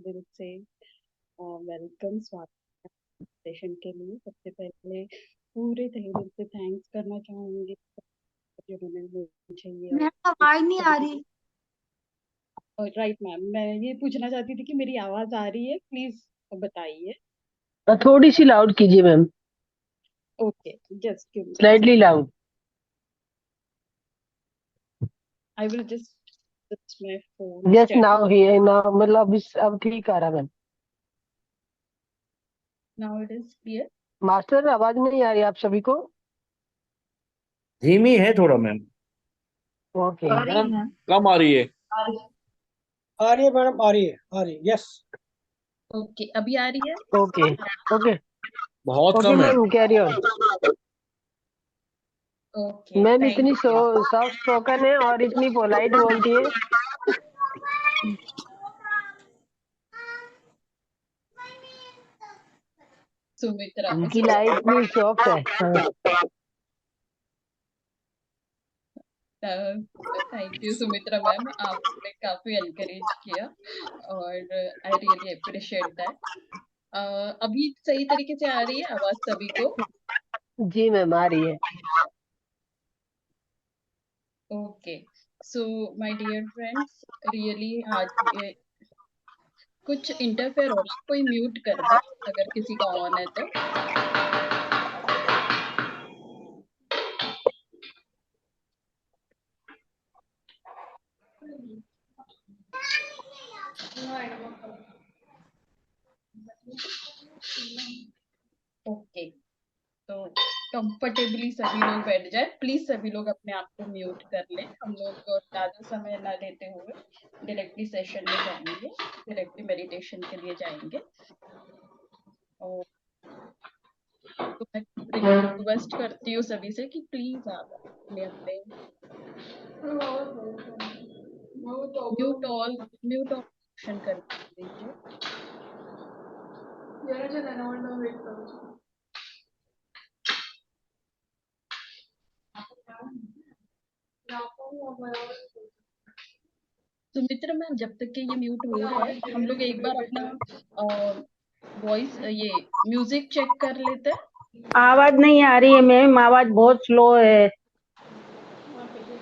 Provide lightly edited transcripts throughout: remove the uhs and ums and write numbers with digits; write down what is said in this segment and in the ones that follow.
दिल से वेलकम स्वागत सेशन के लिए। सबसे पहले पूरे तहे दिल से थैंक्स करना चाहूंगी जिन्होंने मुझे ये मैम आवाज नहीं आ रही। राइट मैम, मैं ये पूछना चाहती थी कि मेरी आवाज आ रही है, प्लीज बताइए। थोड़ी सी लाउड कीजिए ma'am, okay, just give me slightly loud. I will just switch my phone yes stand. Now here now, मतलब अब ठीक आ रहा ma'am. Now it is clear. Master आवाज नहीं आ रही आप सभी को? धीमी है थोड़ा मैम। ओके आ रही है मैम। कम आ रही है। आ रही है मैडम, आ रही है, आ रही है। यस ओके, अभी आ रही है। ओके ओके बहुत ओके कम है। Ma'am, carry on. Okay, ma'am thank इतनी यू। सॉफ्ट स्पोकन है और इतनी पोलाइट बोलती है। सुमित्रा, इनकी लाइफ इतनी सॉफ्ट है। हाँ। थैंक यू सुमित्रा मैम, आपने काफी एनकरेज किया और आई रियली अप्रिशिएट दैट। अभी सही तरीके से आ रही है आवाज सभी को? जी मैम आ रही है। Okay, so my dear friends, really आज ये कुछ इंटरफेयर हो रहा है, कोई म्यूट कर दे अगर किसी का ऑन है तो। ओके, तो कंफर्टेबली सभी लोग बैठ जाए प्लीज। सभी लोग अपने आप को म्यूट कर लें। हम लोग ज्यादा समय ना लेते हुए डायरेक्टली सेशन में जाएंगे, डायरेक्टली मेडिटेशन के लिए जाएंगे। और तो मैं रिक्वेस्ट करती हूँ सभी से कि प्लीज आप अपने अपने म्यूट ऑप्शन कर दीजिए। सुमित्रा मैम, जब तक कि ये म्यूट हो रहा है हम लोग एक बार अपना वॉइस ये म्यूजिक चेक कर लेते हैं। आवाज नहीं आ रही है मैम, आवाज बहुत स्लो है।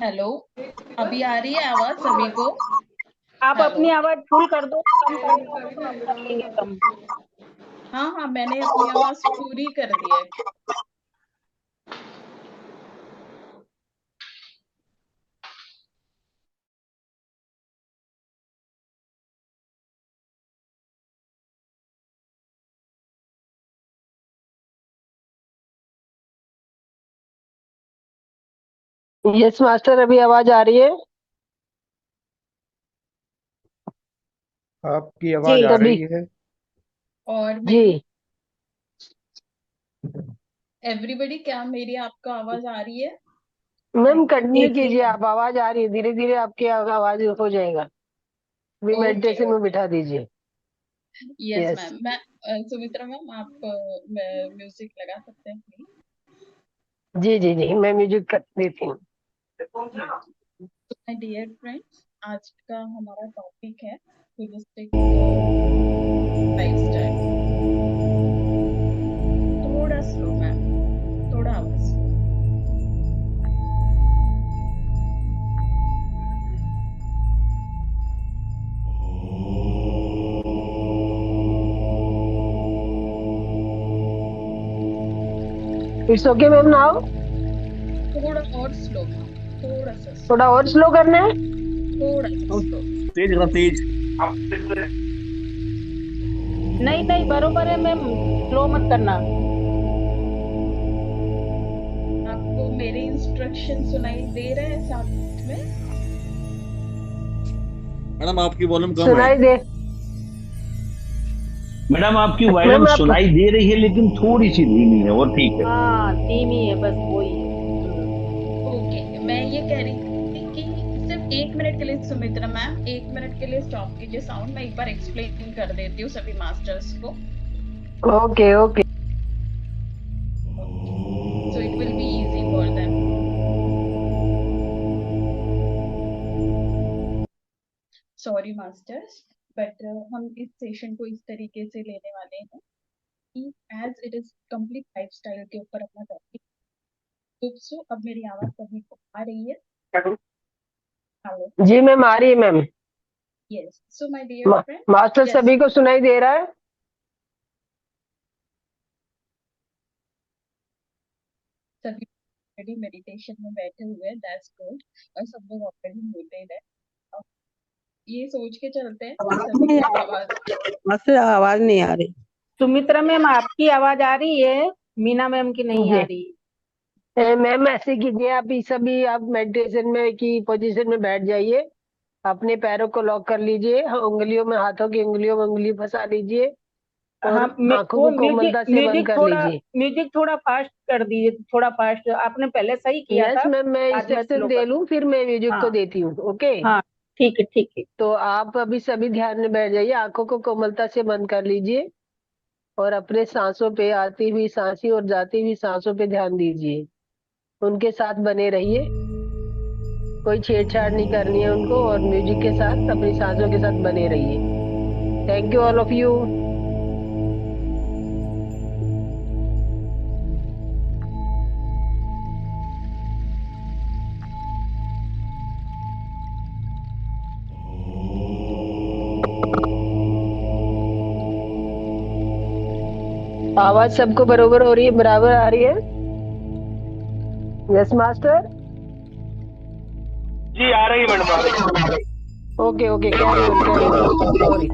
हेलो, अभी आ रही है आवाज सभी को? आप हेलो, अपनी आवाज फुल कर दो, कम कर दो तो हम कर लेंगे कम। हाँ हाँ, मैंने अपनी आवाज पूरी कर दी है। यस मास्टर, अभी आवाज आ रही है? आपकी आवाज आ रही है। और जी मेरी एवरीबडी, क्या मेरी आपको आवाज आ रही है? मैम, कंटिन्यू एक कीजिए, सेकंड। आप आवाज आ रही है, धीरे धीरे आपकी आवाज हो जाएगा। भी ओके मेडिटेशन में ओके, बिठा दीजिए। Yes yes ma'am. मैं सुमित्रा मैम, आप म्यूजिक लगा सकते हैं प्लीज? जी जी जी, मैं म्यूजिक कर देती हूँ। माय डियर फ्रेंड्स, आज का हमारा टॉपिक है होलिस्टिक लाइफस्टाइल। थोड़ा स्लो मैम, थोड़ा आवाज। It's okay ma'am now? थोड़ा और स्लो मैम, थोड़ा सा slow, थोड़ा और स्लो करना है? थोड़ा सा स्लो। तेज ना तेज। नहीं नहीं, बरोबर है मैम, स्लो मत करना। आपको मेरे इंस्ट्रक्शन सुनाई दे रहे हैं साथ में? मैडम आपकी वॉल्यूम कम है। सुनाई दे? मैडम आपकी मैम वॉल्यूम आप सुनाई दे रही है लेकिन थोड़ी सी धीमी है, और ठीक है। हाँ धीमी है, बस वही है। ओके, मैं ये कह रही थी कि सिर्फ 1 मिनट के लिए सुमित्रा मैम, 1 मिनट के लिए स्टॉप कीजिए साउंड। मैं एक बार एक्सप्लेन कर देती हूँ सभी मास्टर्स को। Okay okay. So it will be easy for them. Sorry masters, but हम इस सेशन को इस तरीके से लेने वाले हैं कि as it is complete lifestyle के ऊपर अपना टॉपिक। सो अब मेरी आवाज सभी को आ रही है? हेलो। जी मैम, आ रही है ma'am. Yes, so my dear friend, master Yes. सभी को सुनाई दे रहा है? सभी ऑलरेडी मेडिटेशन में बैठे हुए हैं, दैट्स गुड। और सब लोग ऑलरेडी म्यूटेड है। अब ये सोच के चलते हैं कि सभी को आवाज मास्टर आवाज नहीं आ रही। सुमित्रा मैम आपकी आवाज आ रही है, मीना मैम की नहीं जी। आ रही। मैम ऐसे कीजिए, आप ये सभी आप मेडिटेशन में की पोजीशन में बैठ जाइए, अपने पैरों को लॉक कर लीजिए, उंगलियों में, हाथों की उंगलियों में उंगली फंसा लीजिए और हाँ, आंखों वो को कोमलता से बंद कर लीजिए। म्यूजिक थोड़ा फास्ट कर दीजिए, थोड़ा फास्ट। आपने पहले सही किया यस था, मैम, मैं आज मैं इंस्ट्रक्शन स्लो दे कर। लूं फिर मैं म्यूजिक को हाँ देती हूँ। ओके। हाँ, ठीक है ठीक है। तो आप अभी सभी ध्यान में बैठ जाइए, आंखों को कोमलता से बंद कर लीजिए और अपने सांसों पे, आती हुई सांसें और जाती हुई सांसों पे ध्यान दीजिए। उनके साथ बने रहिए, कोई छेड़छाड़ नहीं करनी है उनको, और म्यूजिक के साथ अपनी सांसों के साथ बने रहिए। Thank you all of you. आवाज सबको बरोबर हो रही है, बराबर आ रही है? Yes master. जी आ रही है मैडम, आ रही है। Okay okay, carry on, sorry.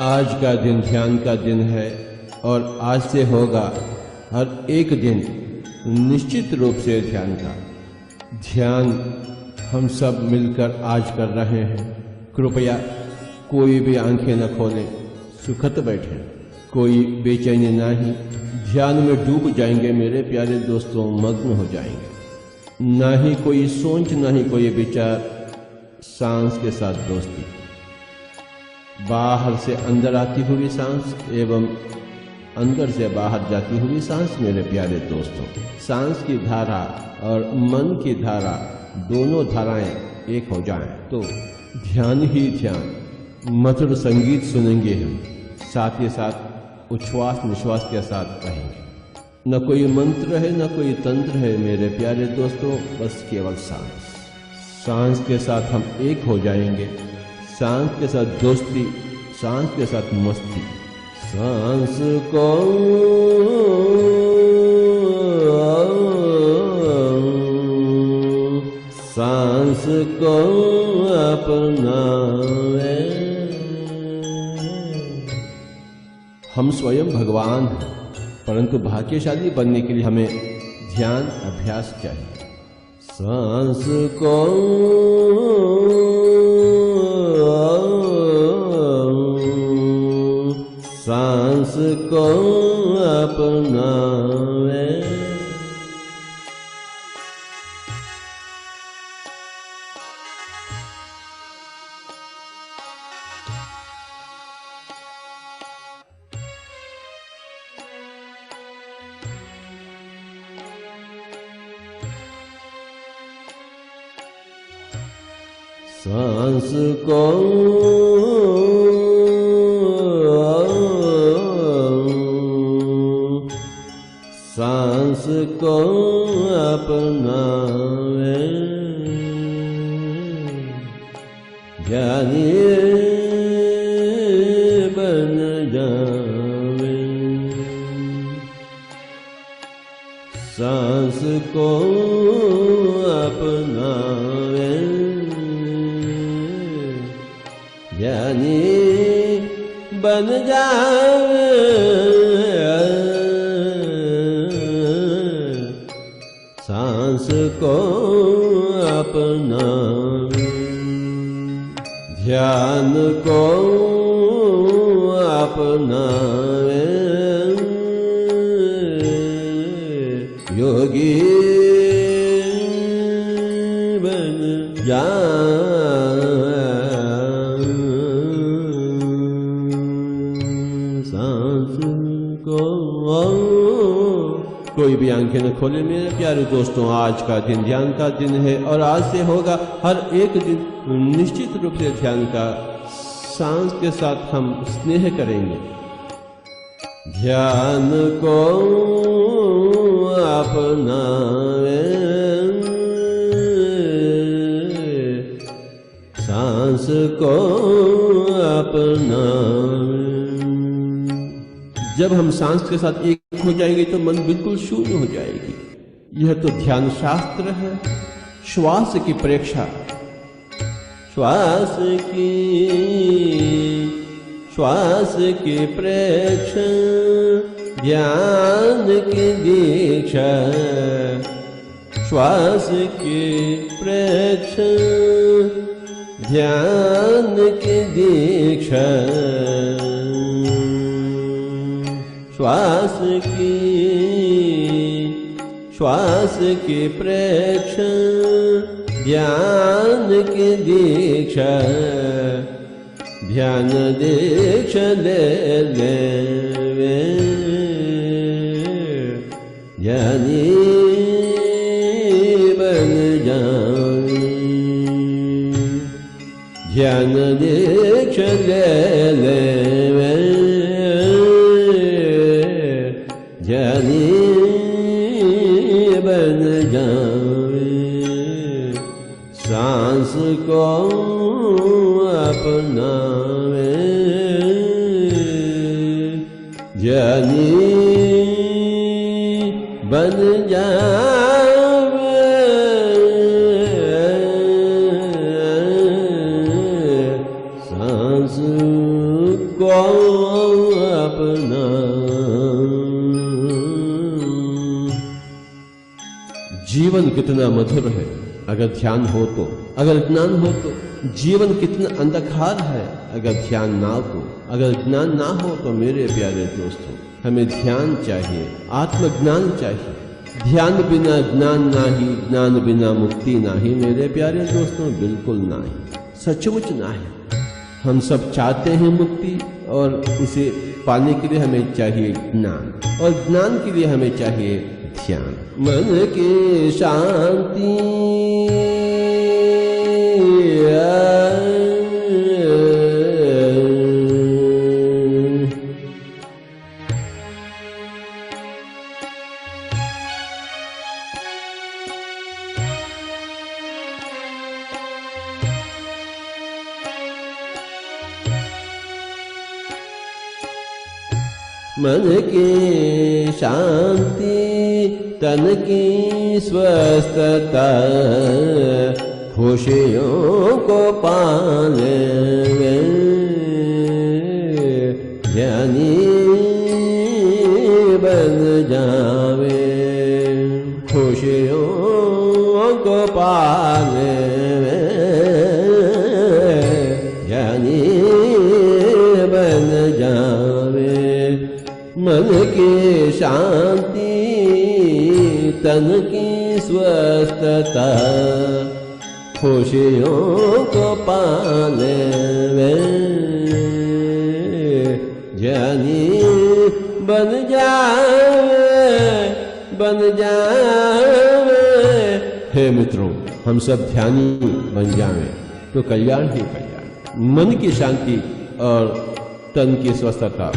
आज का दिन ध्यान का दिन है और आज से होगा हर एक दिन निश्चित रूप से ध्यान का। ध्यान हम सब मिलकर आज कर रहे हैं। कृपया कोई भी आंखें न खोलें, सुखत बैठे, कोई बेचैनी ना ही, ध्यान में डूब जाएंगे मेरे प्यारे दोस्तों, मग्न हो जाएंगे। ना ही कोई सोच, ना ही कोई विचार, सांस के साथ दोस्ती। बाहर से अंदर आती हुई सांस एवं अंदर से बाहर जाती हुई सांस मेरे प्यारे दोस्तों। सांस की धारा और मन की धारा, दोनों धाराएं एक हो जाएं तो ध्यान ही ध्यान, मधुर संगीत सुनेंगे हम, साथ ही साथ उच्छ्वास निश्वास के साथ रहेंगे। न कोई मंत्र है न कोई तंत्र है मेरे प्यारे दोस्तों, बस केवल सांस। सांस के साथ हम एक हो जाएंगे, सांस के साथ दोस्ती, सांस के साथ मस्ती। सांस को सांस को अपनाए। हम स्वयं भगवान हैं, परंतु भाग्यशाली बनने के लिए हमें ध्यान अभ्यास चाहिए। सांस को सांस को अपनाए। सांस को सांस को अपनाए। ज्ञानी बन जावे। सांस को अपनाए। ज्ञानी बन जावे। सांस को अपनावे। ध्यान को अपनावे। योगी बन जावे। सांस को कोई भी आंखें न खोले मेरे प्यारे दोस्तों। आज का दिन ध्यान का दिन है और आज से होगा हर एक दिन निश्चित रूप से ध्यान का। सांस के साथ हम स्नेह करेंगे। ध्यान को अपनाए। सांस को अपनाए। जब हम सांस के साथ एक हो जाएंगे तो मन बिल्कुल शून्य हो जाएगी। यह तो ध्यान शास्त्र है। श्वास की परीक्षा, श्वास की प्रेक्षा, ध्यान की दीक्षा। श्वास की प्रेक्षा, ध्यान की दीक्षा। श्वास की प्रेक्षा, ध्यान की दीक्षा। ध्यान दीक्षा ले लेवे। ज्ञानी बन जावे। ध्यान दीक्षा ले लेवे। ज्ञानी बन जावे। सांस को अपनावे। ज्ञानी बन जावे। सांस को जीवन कितना मधुर है अगर ध्यान हो तो, अगर ज्ञान हो तो। जीवन कितना अंधकार है अगर ध्यान ना हो, अगर ज्ञान ना हो तो। मेरे प्यारे दोस्तों, हमें ध्यान चाहिए, आत्मज्ञान चाहिए। ध्यान बिना ज्ञान नाही, ज्ञान बिना मुक्ति नाही। मेरे प्यारे दोस्तों, बिल्कुल नाही, सचमुच नाही। हम सब चाहते हैं मुक्ति, और उसे पाने के लिए हमें चाहिए ज्ञान, और ज्ञान के लिए हमें चाहिए ध्यान। मन की शांति मन की शांति, तन की स्वस्थता, खुशियों को पाले ज्ञानी बन जावे। खुशियों को पाले ज्ञानी बन जावे। मन की शांति, तन की स्वस्थता, खुशियों को पाले ज्ञानी बन जावे, बन जावे। हे मित्रों, हम सब ध्यानी बन जावे तो कल्याण ही कल्याण। मन की शांति और तन की स्वस्थता।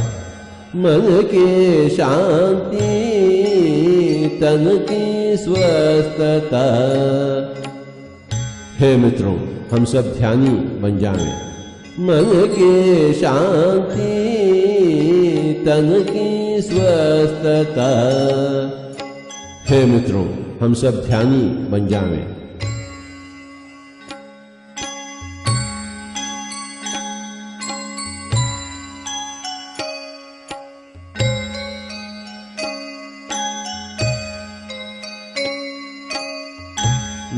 मन की शांति, तन की स्वस्थता। हे मित्रों, हम सब ध्यानी बन जाएं। मन की शांति, तन की स्वस्थता। हे मित्रों, हम सब ध्यानी बन जाएं।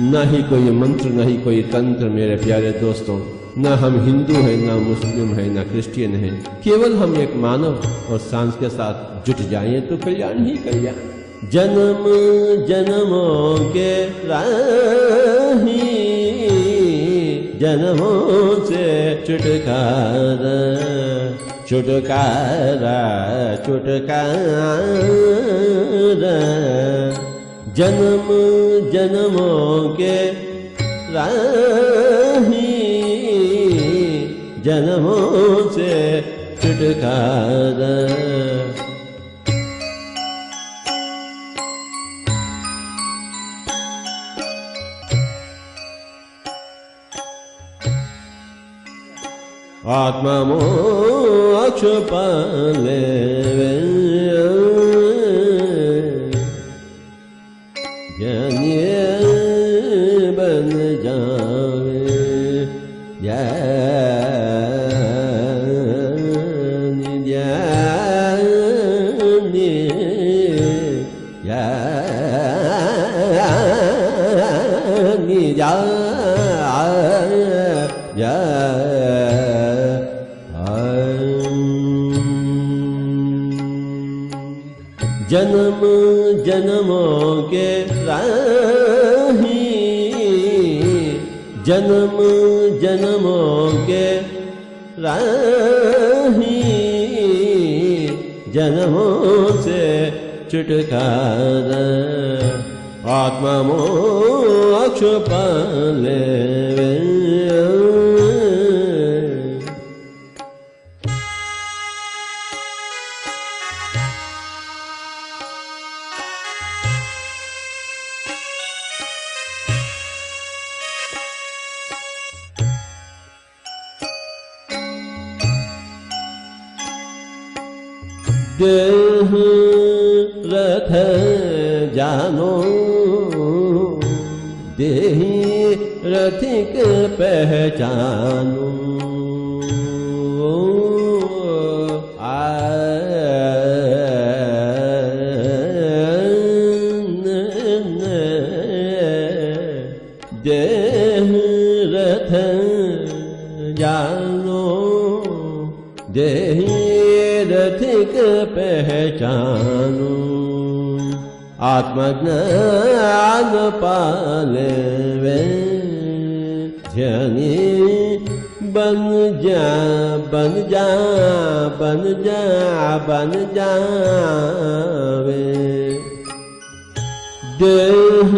न ही कोई मंत्र, न ही कोई तंत्र। मेरे प्यारे दोस्तों, न हम हिंदू हैं, न मुस्लिम हैं, न क्रिश्चियन हैं। केवल हम एक मानव और सांस के साथ जुट जाएं तो कल्याण ही कल्याण। जन्म जन्मों के राही, जन्मों से छुटकारा, छुटकारा, छुटकारा। जन्म जन्मों के राही, जन्मों से छुटकारा। आत्मा मोक्ष पाले ज्ञानी बन जावे। ज्ञानी ज्ञानी ज्ञानी जन्म जन्मों के राही, जन्म जन्मों के राही, जन्मों से छुटकारा। आत्मा मोक्ष पाले देह रथ जानो, देही रथिक पहचानो। रथ जानो, देहि रथिक पहचानो, आत्मज्ञान पालेवे, ध्यानी बन जा बन जा बन जा बन जावे। देह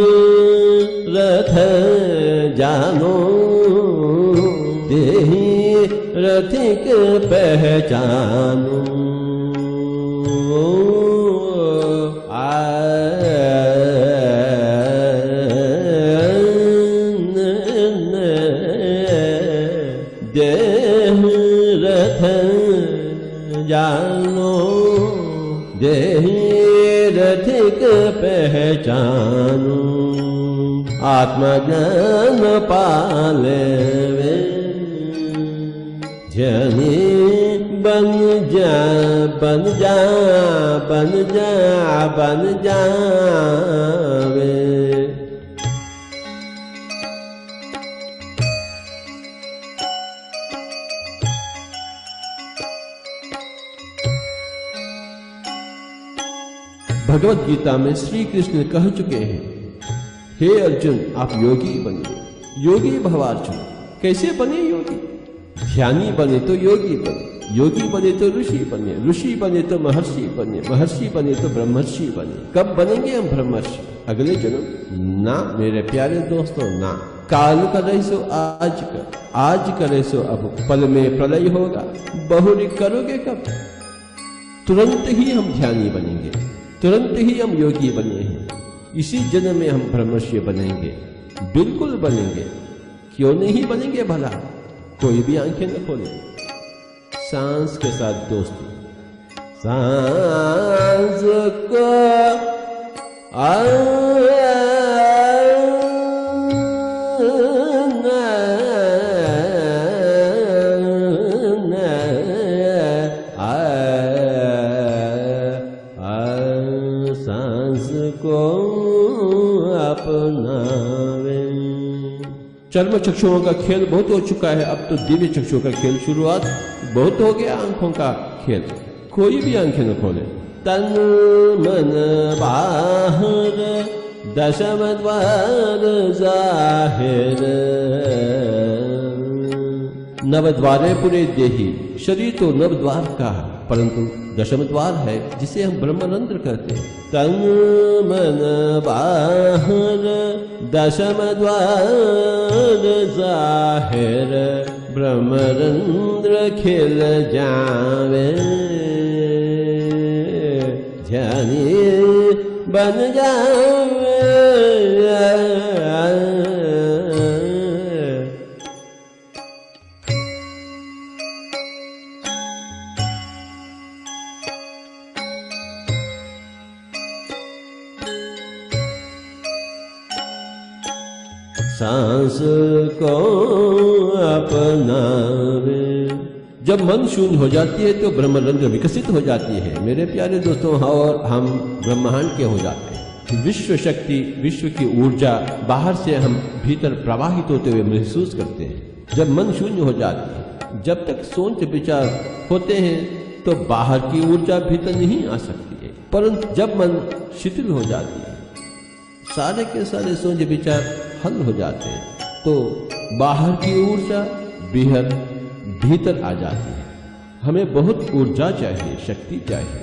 रथ जानो, देहि रथिक पहचानो, देह रथ जानो, देहि रथिक पहचानो, आत्मज्ञान पालेवे, जनी बन जा बन जा बन जा बन जावे। भगवत गीता में श्री कृष्ण कह चुके हैं, हे अर्जुन आप योगी बनिए, योगी भवार्जुन। कैसे बने योगी? ध्यानी बने तो योगी बने, योगी बने तो ऋषि बने, ऋषि बने तो महर्षि बने, महर्षि बने तो ब्रह्मर्षि बने। कब बनेंगे हम ब्रह्मर्षि? अगले जन्म? ना मेरे प्यारे दोस्तों, ना। काल करे सो आज कर, आज करे सो अब, पल में प्रलय होगा, बहुरी करोगे कब? तुरंत ही हम ध्यानी बनेंगे, तुरंत ही हम योगी बने हैं। इसी जन्म में हम ब्रह्मर्षि बनेंगे, बिल्कुल बनेंगे। क्यों नहीं बनेंगे भला? कोई भी आंखें न खोले। सांस के साथ दोस्तों, सांस को सांस को अपनावे। चर्म चक्षुओं का खेल बहुत हो चुका है, अब तो दिव्य चक्षुओं का खेल शुरुआत बहुत हो गया। आंखों का खेल, कोई भी आंखें न खोले। तन मन बाहर दशम द्वार जाहिर, नवद्वारे पुरे देही। शरीर तो नवद्वार का है, परंतु दशम द्वार है जिसे हम ब्रह्मरंध्र कहते हैं। तन मन बाहर दशम द्वार जाहिर, ब्रह्मरंध्र खिल जावे, ध्यानी बन जावे। सांस को अपनावे। जब मन शून्य हो जाती है तो ब्रह्मरंध्र विकसित हो जाती है मेरे प्यारे दोस्तों, और हम ब्रह्मांड के हो जाते हैं। विश्व शक्ति, विश्व की ऊर्जा बाहर से हम भीतर प्रवाहित होते हुए महसूस करते हैं। जब मन शून्य हो जाती है, जब तक सोच विचार होते हैं तो बाहर की ऊर्जा भीतर नहीं आ सकती है, परंतु जब मन शिथिल हो जाती है, सारे के सारे सोच विचार हल हो जाते हैं, तो बाहर की ऊर्जा भीतर आ जाती है। हमें बहुत ऊर्जा चाहिए, शक्ति चाहिए।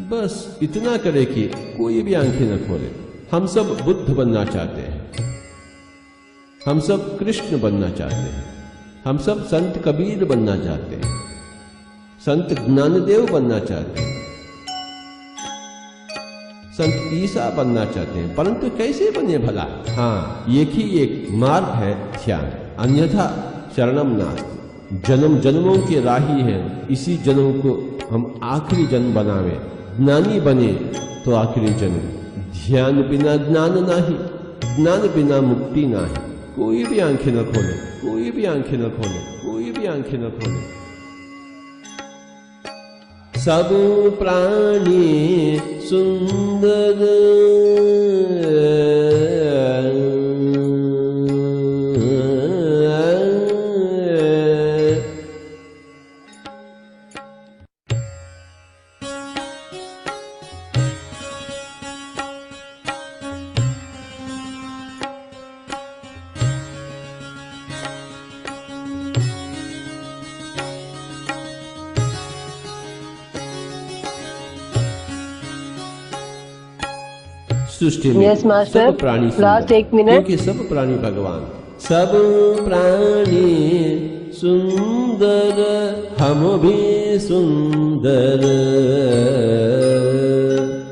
बस इतना करें कि कोई भी आंखें न खोले। हम सब बुद्ध बनना चाहते हैं, हम सब कृष्ण बनना चाहते हैं, हम सब संत कबीर बनना चाहते हैं, संत ज्ञानदेव बनना चाहते हैं, संत ईसा बनना चाहते हैं, परंतु कैसे बने भला? हाँ, एक ही एक मार्ग है, ध्यान, अन्यथा शरणम नास्ति। जन्म जन्मों की राही है, इसी जन्म को हम आखिरी जन्म बनावे। ज्ञानी बने तो आखिरी जन्म, ध्यान बिना ज्ञान नहीं, ज्ञान बिना मुक्ति नहीं। कोई भी आंखें न खोले, कोई भी आंखें न खोले, कोई भी आंखें न खोले। सब प्राणी सुंदर सृष्टि में यस मास्टर, सब प्राणी लास्ट सुंदर, 1 मिनट। क्योंकि सब प्राणी भगवान, सब प्राणी सुंदर, हम भी सुंदर,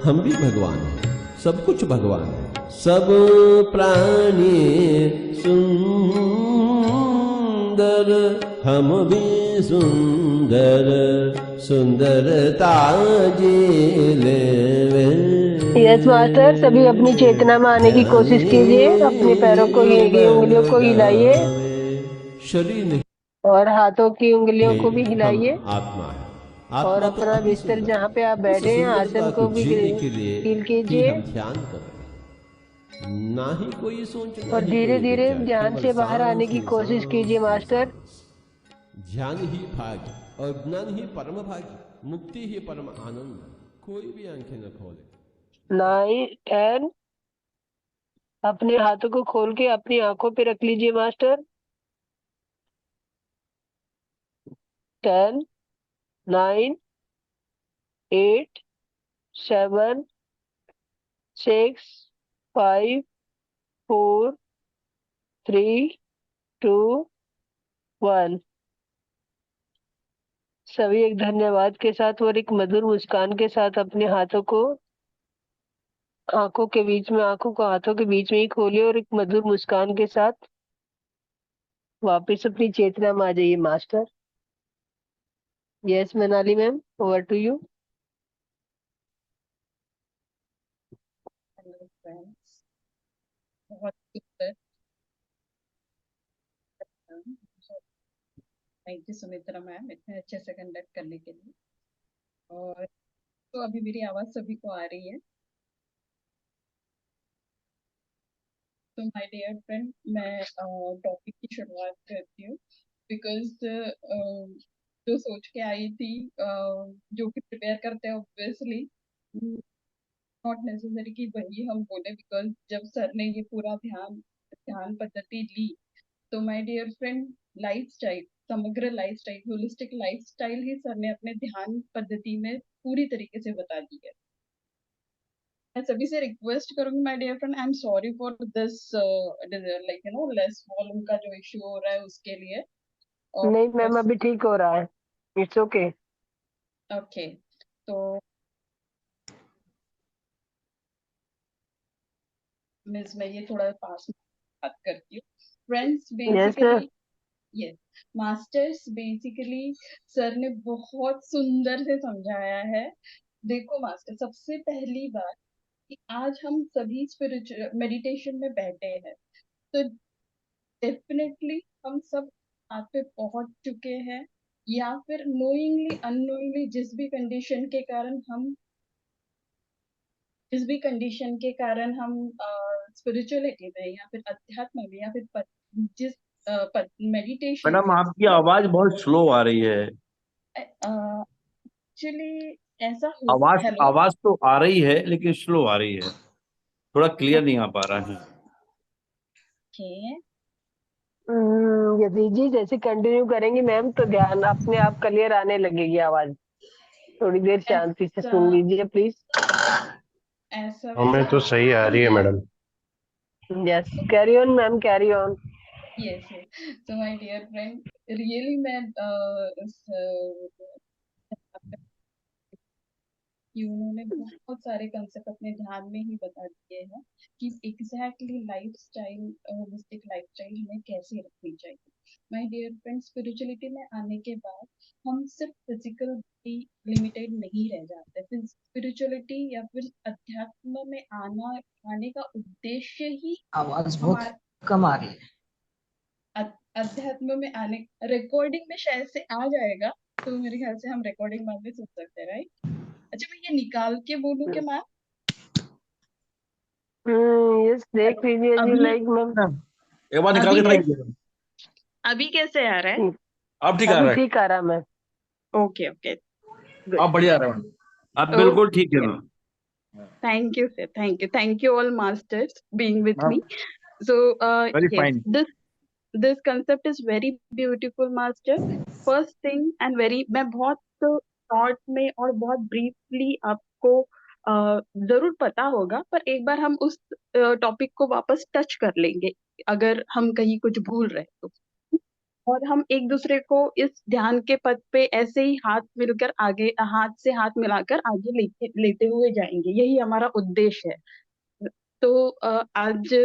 हम भी भगवान हैं, सब कुछ भगवान है। सब प्राणी सुंदर, हम भी सुंदर, सुंदरता जीले यस मास्टर, सभी अपनी चेतना में आने की कोशिश कीजिए, अपने पैरों को उंगलियों को हिलाइए शरीर नहीं और हाथों की उंगलियों को भी हिलाइए, हम आत्मा है। और आत्मा तो अपना अति बिस्तर सुंदर जहाँ पे आप है। बैठे इस हैं सुंदरता आसन को भी जीने के लिए फील ही कीजिए, हम ध्यान करें, ना ही कोई सोच, ना और ही धीरे कोई धीरे विचार, ध्यान केवल से बाहर आने सांस की ही कोशिश सांस कीजिए ही मास्टर। सांस। ध्यान ही भाग्य और ज्ञान ही परम भाग्य, मुक्ति ही परम आनंद। कोई भी आंखें न खोले। 9 10, अपने हाथों को खोल के अपनी आंखों पे रख लीजिए मास्टर। 10 9 8 7 6 5 4 3 2 1। सभी एक धन्यवाद के साथ और एक मधुर मुस्कान के साथ अपने हाथों को आंखों के बीच में, आंखों को हाथों के बीच में ही खोलिए और एक मधुर मुस्कान के साथ वापस अपनी चेतना में आ जाइए master. Yes Manali ma'am, over to you. Hello friends, बहुत सुंदर। थैंक यू सुमित्रा मैम, इतने अच्छे से कंडक्ट करने के लिए। और तो अभी मेरी आवाज सभी को आ रही है? तो माय डियर फ्रेंड, मैं टॉपिक की शुरुआत करती हूँ। बिकॉज जो सोच के आई थी, जो कि प्रिपेयर करते हैं ऑब्वियसली नॉट नेसेसरी कि वही हम बोले, बिकॉज जब सर ने ये पूरा ध्यान ध्यान पद्धति ली, तो माय डियर फ्रेंड, लाइफस्टाइल, समग्र लाइफस्टाइल, होलिस्टिक लाइफस्टाइल ही सर ने अपने ध्यान पद्धति में पूरी तरीके से बता दी है। मैं सभी से रिक्वेस्ट करूंगी my dear friend, I am sorry for this like less volume का जो इश्यू हो रहा है उसके लिए। और नहीं मैम, अभी ठीक हो रहा है, इट्स ओके। ओके, तो मिस मैं ये थोड़ा पास में बात करती हूँ। Friends yes sir. Basically, yes masters basically sir ने बहुत सुंदर से समझाया है। देखो मास्टर, सबसे पहली बात कि आज हम सभी स्पिरिचुअल मेडिटेशन में बैठे हैं, तो डेफिनेटली हम सब यहाँ पे पहुंच चुके हैं, या फिर नोइंगली अननोइंगली जिस भी कंडीशन के कारण हम स्पिरिचुअलिटी में या फिर अध्यात्म में या फिर जिस मेडिटेशन मैडम आपकी आवाज बहुत स्लो आ रही है। एक्चुअली ऐसा हो। आवाज हेलो, आवाज तो आ रही है लेकिन स्लो आ रही है, थोड़ा क्लियर नहीं आ पा रहा है। ओके, यदि जी जैसे कंटिन्यू करेंगी मैम तो ध्यान अपने आप क्लियर आने लगेगी आवाज। थोड़ी देर शांति से सुन ऐसा लीजिए प्लीज। ऐसा हमें तो सही आ रही है madam. Yes, carry on ma'am, carry on. Yes yes. तो माय डियर फ्रेंड, रियली मैं इस कि उन्होंने बहुत सारे कंसेप्ट अपने ध्यान में ही बता दिए हैं कि एग्जैक्टली लाइफस्टाइल, होलिस्टिक लाइफस्टाइल हमें कैसे रखनी चाहिए। माय डियर फ्रेंड्स, स्पिरिचुअलिटी में आने के बाद हम सिर्फ फिजिकल भी लिमिटेड नहीं रह जाते। फिर स्पिरिचुअलिटी या फिर अध्यात्म में आने का उद्देश्य ही आवाज बहुत हमारा कम आ रही है। अध्यात्म में आने, रिकॉर्डिंग में शायद से आ जाएगा, तो मेरे ख्याल से हम रिकॉर्डिंग बाद में सुन सकते हैं, राइट? अच्छा, मैं ये निकाल के बोलूं क्या मैम? यस, देख लीजिए जी, अभी लाइक मैम। एक बार निकाल अभी के ट्राई कैसे कीजिए। अभी कैसे आ रहा है? अब ठीक आ अभी रहा है, ठीक आ रहा मैम। ओके ओके, अब बढ़िया आ रहा है मैडम, अब बिल्कुल ठीक है okay, ma'am. Thank you sir, thank you all masters being with ma'am me. So very yes, fine. this concept is very beautiful master. First thing and very, मैं बहुत शॉर्ट में और बहुत ब्रीफली आपको जरूर पता होगा, पर एक बार हम उस टॉपिक को वापस टच कर लेंगे अगर हम कहीं कुछ भूल रहे तो। और हम एक दूसरे को इस ध्यान के पथ पे ऐसे ही हाथ मिलकर आगे, हाथ से हाथ मिलाकर आगे लेते लेते हुए जाएंगे, यही हमारा उद्देश्य है। तो आज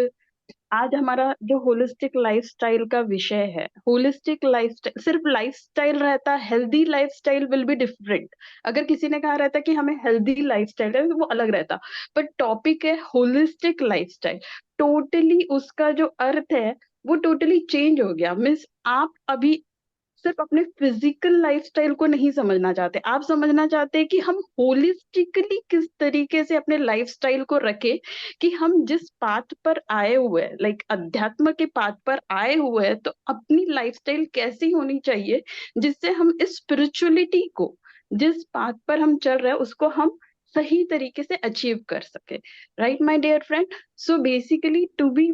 आज हमारा जो होलिस्टिक लाइफस्टाइल का विषय है, होलिस्टिक लाइफस्टाइल सिर्फ लाइफस्टाइल रहता, healthy lifestyle will be different. अगर किसी ने कहा रहता कि हमें हेल्दी लाइफस्टाइल है, तो वो अलग रहता, पर टॉपिक है होलिस्टिक लाइफस्टाइल। टोटली उसका जो अर्थ है वो टोटली चेंज हो गया। मीन्स आप अभी सिर्फ अपने फिजिकल लाइफस्टाइल को नहीं समझना चाहते, आप समझना चाहते हैं कि हम होलिस्टिकली किस तरीके से अपने लाइफस्टाइल को रखें, कि हम जिस पाथ पर आए हुए हैं, लाइक अध्यात्म के पाथ पर आए हुए हैं, तो अपनी लाइफस्टाइल कैसी होनी चाहिए जिससे हम इस स्पिरिचुअलिटी को, जिस पाथ पर हम चल रहे हैं, उसको हम सही तरीके से अचीव कर सके। Right my dear friend. So basically to be,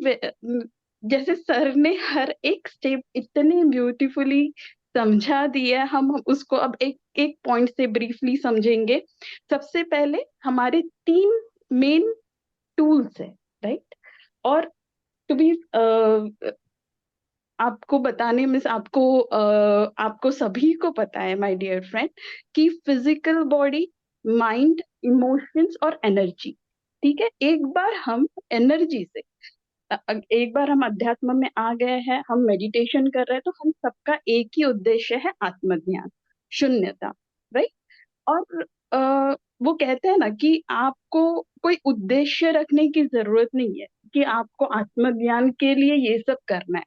जैसे सर ने हर एक स्टेप इतने ब्यूटीफुली समझा दिया है, हम उसको अब एक एक पॉइंट से ब्रीफली समझेंगे। सबसे पहले हमारे 3 मेन टूल्स है, राइट। और टू बी आपको बताने में, आपको सभी को पता है माय डियर फ्रेंड, कि फिजिकल बॉडी, माइंड, इमोशंस और एनर्जी, ठीक है। एक बार हम एनर्जी से, एक बार हम अध्यात्म में आ गए हैं, हम मेडिटेशन कर रहे हैं, तो हम सबका एक ही उद्देश्य है, आत्मज्ञान, शून्यता, राइट। और वो कहते हैं ना कि आपको कोई उद्देश्य रखने की जरूरत नहीं है कि आपको आत्मज्ञान के लिए ये सब करना है,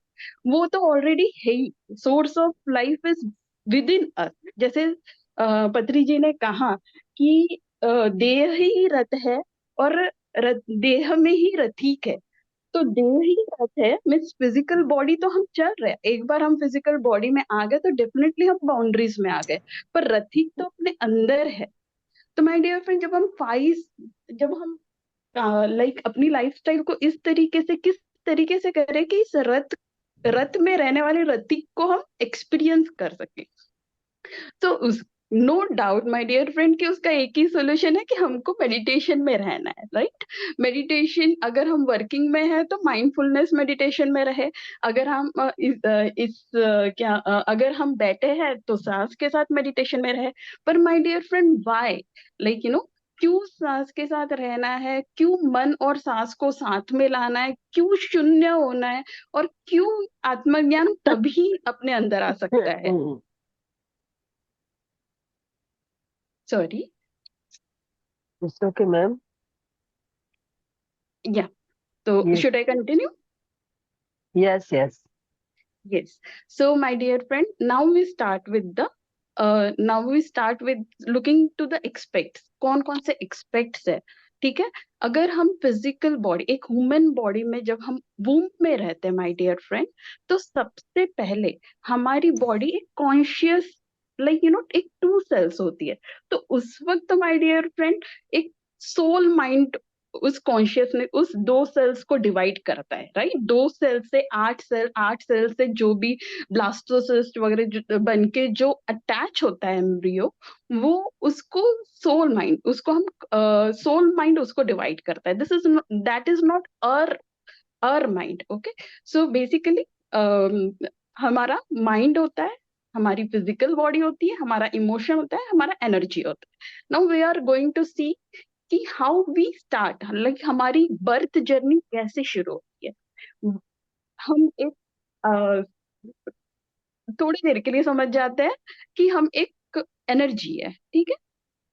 वो तो ऑलरेडी है ही। Source of life is within us. जैसे पत्री जी ने कहा कि देह ही रथ है और देह में ही रथीक है। तो देह ही रथ है, मीन्स फिजिकल बॉडी तो हम चल रहे हैं, एक बार हम फिजिकल बॉडी में आ गए तो डेफिनेटली हम बाउंड्रीज में आ गए, पर रथिक तो अपने अंदर है। तो माय डियर फ्रेंड, जब हम लाइक अपनी लाइफस्टाइल को इस तरीके से, किस तरीके से करें कि इस रथ में रहने वाले रथिक को हम एक्सपीरियंस कर सके, तो उस no doubt my dear friend कि उसका एक ही सोल्यूशन है कि हमको मेडिटेशन में रहना है, राइट। मेडिटेशन, अगर हम वर्किंग में है तो माइंडफुलनेस मेडिटेशन में रहे, अगर हम अगर हम बैठे हैं तो सांस के साथ मेडिटेशन में रहे। पर my dear friend, why, like क्यों सांस के साथ रहना है, क्यों मन और सांस को साथ में लाना है, क्यों शून्य होना है, और क्यों आत्मज्ञान तभी अपने अंदर आ सकता है। Sorry, It's okay, ma'am. या तो Yes. Should I continue? Yes, yes. Yes. So, my dear friend, now we start with looking to the aspects. कौन कौन से aspects है, ठीक है। अगर हम फिजिकल बॉडी, एक ह्यूमन बॉडी में जब हम वूम्ब में रहते हैं माय डियर फ्रेंड, तो सबसे पहले हमारी बॉडी एक कॉन्शियस, लाइक एक 2 सेल्स होती है। तो उस वक्त माय डियर फ्रेंड एक सोल माइंड उस कॉन्शियसनेस, उस 2 सेल्स को डिवाइड करता है, राइट। 2 सेल से 8 सेल से जो भी ब्लास्टोसिस्ट वगैरह बन के जो अटैच होता है एम्ब्रियो, वो उसको सोल माइंड, उसको हम सोल माइंड उसको डिवाइड करता है। That is not our mind, okay. So basically हमारा माइंड होता है, हमारी फिजिकल बॉडी होती है, हमारा इमोशन होता है, हमारा एनर्जी होता है। Now we are going to see कि हाउ वी स्टार्ट, लाइक हमारी बर्थ जर्नी कैसे शुरू होती है। हम एक थोड़ी देर के लिए समझ जाते हैं कि हम एक एनर्जी है, ठीक है।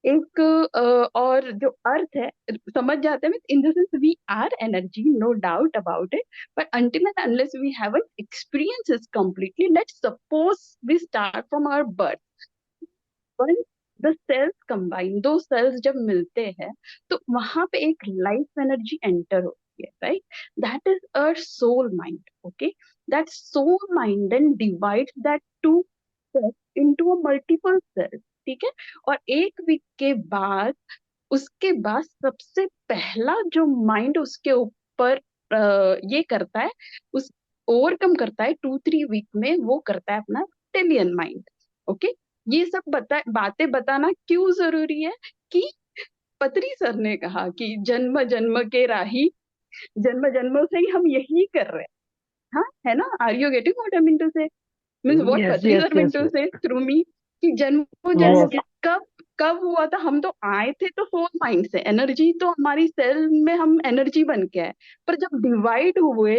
एक और जो अर्थ है, समझ जाते हैं in the sense we are energy, no doubt about it, but until and unless we have an experiences completely, let's suppose we start from our birth. When the cells combine, 2 cells जब मिलते हैं तो वहां पे एक life energy enter होती है, right. That is our soul mind, okay. That soul mind then divides that 2 cells into a multiple cells, ठीक है। और 1 वीक के बाद, उसके बाद सबसे पहला जो माइंड उसके ऊपर ये करता है, उस ओवरकम करता है 2-3 वीक में, वो करता है अपना reptilian माइंड, ओके। ये सब बातें बताना क्यों जरूरी है कि पत्री सर ने कहा कि जन्म जन्म के राही, जन्म जन्मों से ही हम यही कर रहे हैं। हाँ, है ना? Are you getting what I mean to say? Means what yes पत्री yes sir mean yes to say through me, कि जन्मों यस जन्मों के कब कब हुआ था? हम तो आए थे तो सोल माइंड से, एनर्जी तो हमारी सेल में हम एनर्जी बन के आए, पर जब डिवाइड हुए,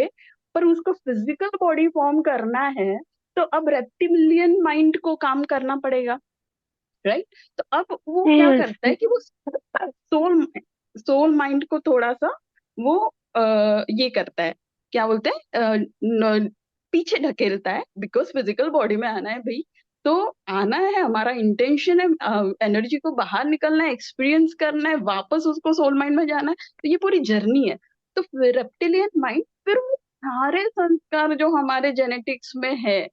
पर उसको फिजिकल बॉडी फॉर्म करना है, तो अब रेप्टिलियन माइंड को काम करना पड़ेगा, राइट? तो अब वो क्या यस करता है कि वो सोल सोल माइंड को थोड़ा सा वो ये करता है, क्या बोलते हैं, पीछे ढकेलता है, बिकॉज फिजिकल बॉडी में आना है भाई, तो आना है, हमारा इंटेंशन है, एनर्जी को बाहर निकलना है, एक्सपीरियंस करना है, वापस उसको सोल माइंड में जाना है, तो ये पूरी जर्नी है। तो रेप्टिलियन माइंड फिर वो सारे संस्कार जो हमारे जेनेटिक्स में है,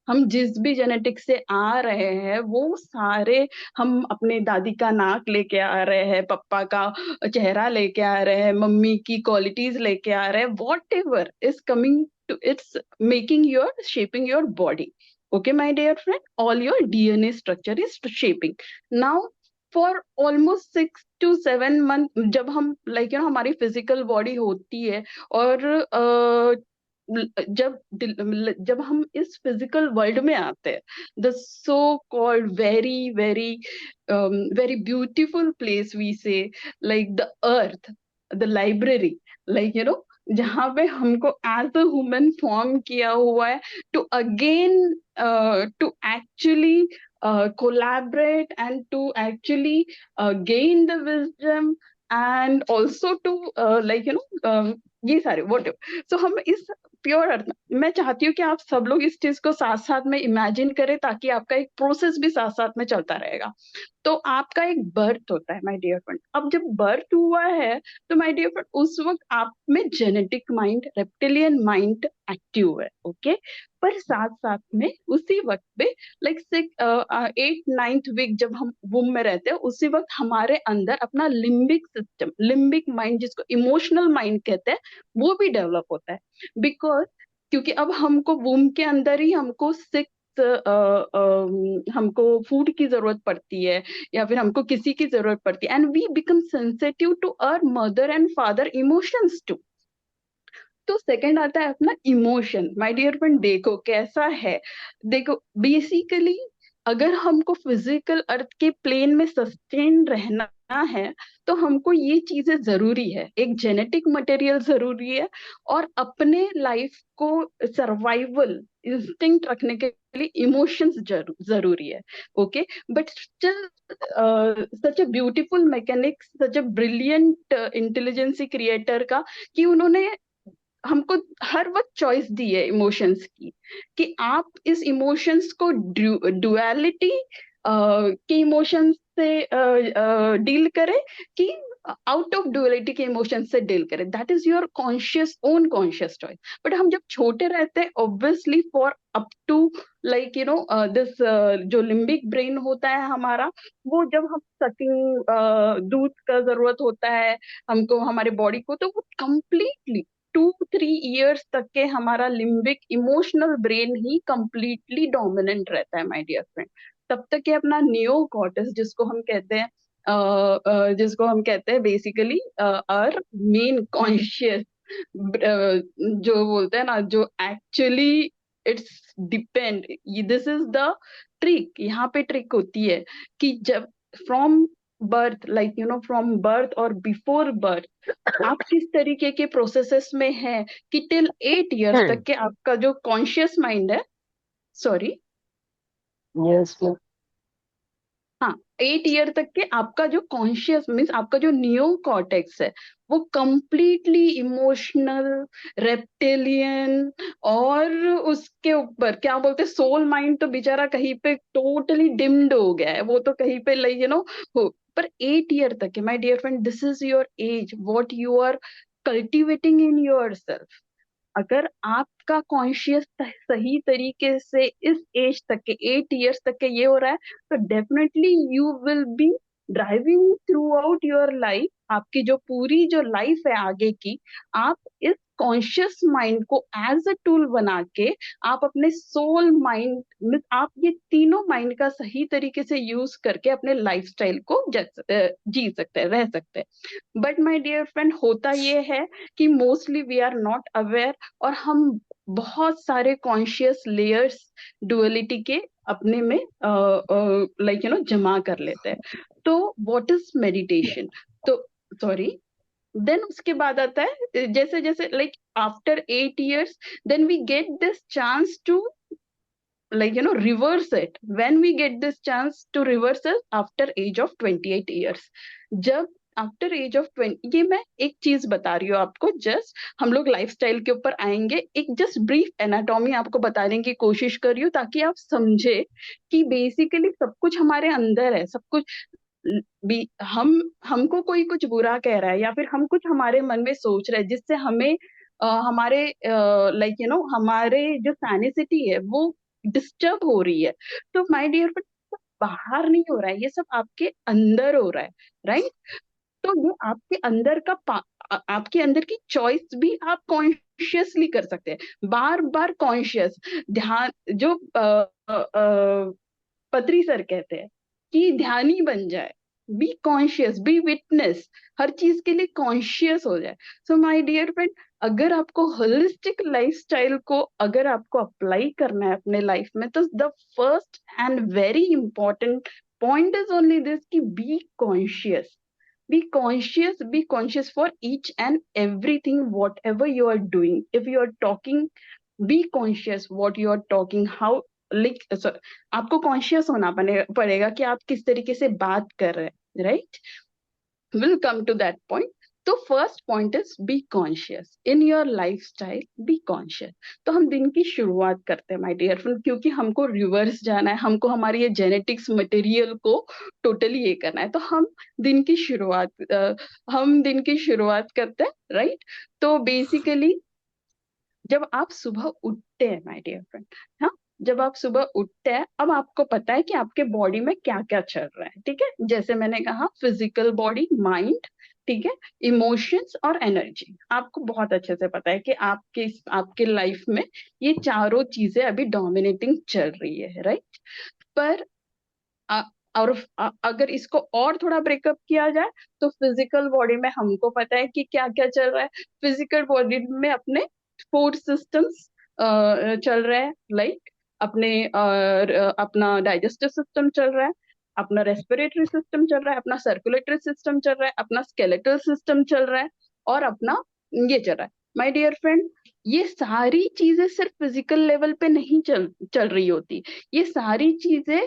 हम जिस भी जेनेटिक से आ रहे हैं, वो सारे हम अपने दादी का नाक लेके आ रहे हैं, पापा का चेहरा लेके आ रहे हैं, मम्मी की क्वालिटीज लेके आ रहे हैं, whatever is coming to, it's making your, shaping your body. Okay my dear friend, all your DNA structure is shaping now for almost 6 to 7 month, जब हम लाइक हमारी फिजिकल बॉडी होती है, और जब हम इस फिजिकल वर्ल्ड में आते हैं, the so called very very very beautiful place we say, like the earth, the library, like जहाँ पे हमको एज अ ह्यूमन फॉर्म किया हुआ है, to again to actually collaborate and to actually gain the wisdom, and also to ये सारे what, सो हम इस प्योर अर्थ में, मैं चाहती हूँ कि आप सब लोग इस चीज को साथ साथ में इमेजिन करें, ताकि आपका एक प्रोसेस भी साथ साथ में चलता रहेगा। तो आपका एक बर्थ होता है माय डियर फ्रेंड, अब जब बर्थ हुआ है, तो माय डियर फ्रेंड उस वक्त आप में genetic mind, reptilian mind active है, ओके? पर साथ साथ में उसी वक्त पे, लाइक 8th-9th वीक जब हम वुम में रहते हैं, उसी वक्त हमारे अंदर अपना लिम्बिक सिस्टम, लिम्बिक माइंड जिसको इमोशनल माइंड कहते हैं, वो भी डेवलप होता है। बिकॉज क्योंकि अब हमको वुम के अंदर ही हमको हमको फूड की जरूरत पड़ती है, या फिर हमको किसी की जरूरत पड़ती है, and we become sensitive to our mother and father emotions too. तो सेकंड आता है अपना इमोशन। माय डियर फ्रेंड, देखो कैसा है, देखो बेसिकली अगर हमको फिजिकल अर्थ के प्लेन में सस्टेन रहना है, तो हमको ये चीजें जरूरी है, एक जेनेटिक मटेरियल जरूरी है, और अपने लाइफ को सर्वाइवल इंस्टिंक्ट रखने के लिए इमोशंस जरूरी है, okay? But still such a beautiful mechanics, such a brilliant intelligency creator का, कि उन्होंने हमको हर वक्त चॉइस दी है इमोशंस की, कि आप इस इमोशंस को डुअलिटी के इमोशंस से डील करें, कि आउट ऑफ डुअलिटी के इमोशंस से डील करें। That is your conscious, own conscious choice. But हम जब छोटे रहते हैं, obviously for up to like this, जो लिम्बिक ब्रेन होता है हमारा, वो जब हम सकिंग दूध का जरूरत होता है हमको, हमारे बॉडी को, तो वो कंप्लीटली 2-3 years तक के हमारा लिम्बिक इमोशनल ब्रेन ही कंप्लीटली डोमिनेंट रहता है माय डियर फ्रेंड। तब तक के अपना नियो कॉर्टेक्स, जिसको हम कहते हैं बेसिकली आवर मेन कॉन्शियस, जो बोलते हैं ना, जो actually it's depend, this is the trick, यहाँ पे ट्रिक होती है, कि जब from birth, like from birth और बिफोर बर्थ, आप किस तरीके के प्रोसेसेस में है, कि टिल 8 years तक के आपका जो कॉन्शियस माइंड है, सॉरी, यस हाँ, 8 year तक के आपका जो कॉन्शियस मीन्स आपका जो नियो कॉर्टेक्स है, वो कंप्लीटली इमोशनल, रेप्टिलियन, और उसके ऊपर क्या बोलते हैं, सोल माइंड तो बेचारा कहीं पे टोटली डिम्ड हो गया है, वो तो कहीं पे लाइक हो। पर 8 year तक के my dear friend, this is your age, what you are cultivating in your self. अगर आपका कॉन्शियस सही तरीके से इस एज तक के 8 years तक के ये हो रहा है, तो definitely you will B driving through out your life. आपकी जो पूरी जो लाइफ है आगे की, आप इस कॉन्शियस माइंड को एज अ टूल बना के आप अपने सोल माइंड में आप ये तीनों माइंड का सही तरीके से यूज करके अपने लाइफस्टाइल को जी सकते हैं, रह सकते हैं। बट माय डियर फ्रेंड, होता ये है कि mostly we are not aware, और हम बहुत सारे कॉन्शियस लेयर्स डुअलिटी के अपने में जमा कर लेते हैं। तो व्हाट इज मेडिटेशन? तो सॉरी, देन उसके बाद आता है जैसे जैसे like after 8 years then we get this chance to reverse it. When we get this chance to reverse it after age of 28 years, जब आफ्टर एज ऑफ 20, ये मैं एक चीज बता रही हूँ आपको, जस्ट हम लोग लाइफस्टाइल के ऊपर आएंगे, एक जस्ट ब्रीफ एनाटॉमी आपको बताने की कोशिश कर रही हूँ ताकि आप समझे कि बेसिकली सब कुछ हमारे अंदर है, सब कुछ भी हमको कोई कुछ बुरा कह रहा है या फिर हम कुछ हमारे मन में सोच रहे हैं जिससे हमें हमारे हमारे जो सैनिसिटी है वो डिस्टर्ब हो रही है। तो माय डियर फ्रेंड, बाहर नहीं हो रहा है, ये सब आपके अंदर हो रहा है, राइट? तो ये आपके अंदर आपके अंदर की चॉइस भी आप कॉन्शियसली कर सकते हैं, बार बार कॉन्शियस ध्यान, जो पत्री सर कहते हैं कि ध्यानी बन जाए, बी कॉन्शियस, बी विटनेस, हर चीज के लिए कॉन्शियस हो जाए। सो माय डियर फ्रेंड, अगर आपको होलिस्टिक लाइफस्टाइल को अगर आपको अप्लाई करना है अपने लाइफ में, तो the first and very important point is only this कि be conscious, be conscious for each and everything whatever you are doing. If you are talking, be conscious what you are talking, how आपको conscious होना पड़ेगा कि आप किस तरीके से बात कर रहे हैं, right? Will come to that point. तो first point is be conscious in your life style, be conscious. तो हम दिन की शुरुआत करते हैं माय डियर फ्रेंड, क्योंकि हमको रिवर्स जाना है, हमको हमारी ये जेनेटिक्स मटेरियल को टोटली ये करना है। तो हम दिन की शुरुआत करते हैं, राइट? तो बेसिकली जब आप सुबह उठते हैं माय डियर फ्रेंड, हाँ, जब आप सुबह उठते हैं, अब आपको पता है कि आपके बॉडी में क्या क्या चल रहा है, ठीक है? जैसे मैंने कहा, फिजिकल बॉडी, माइंड, ठीक है, इमोशंस और एनर्जी। आपको बहुत अच्छे से पता है कि आपके लाइफ में ये चारों चीजें अभी डोमिनेटिंग चल रही है, राइट? पर और अगर इसको और थोड़ा ब्रेकअप किया जाए तो फिजिकल बॉडी में हमको पता है कि क्या क्या चल रहा है। फिजिकल बॉडी में अपने 4 सिस्टम्स चल रहे हैं, लाइक अपना डाइजेस्टिव सिस्टम चल रहा है, अपना रेस्पिरेटरी सिस्टम चल रहा है, अपना सर्कुलेटरी सिस्टम चल रहा है, अपना स्केलेटल सिस्टम चल रहा है, और अपना ये चल रहा है। माय डियर फ्रेंड, ये सारी चीजें सिर्फ फिजिकल लेवल पे नहीं चल रही होती, ये सारी चीजें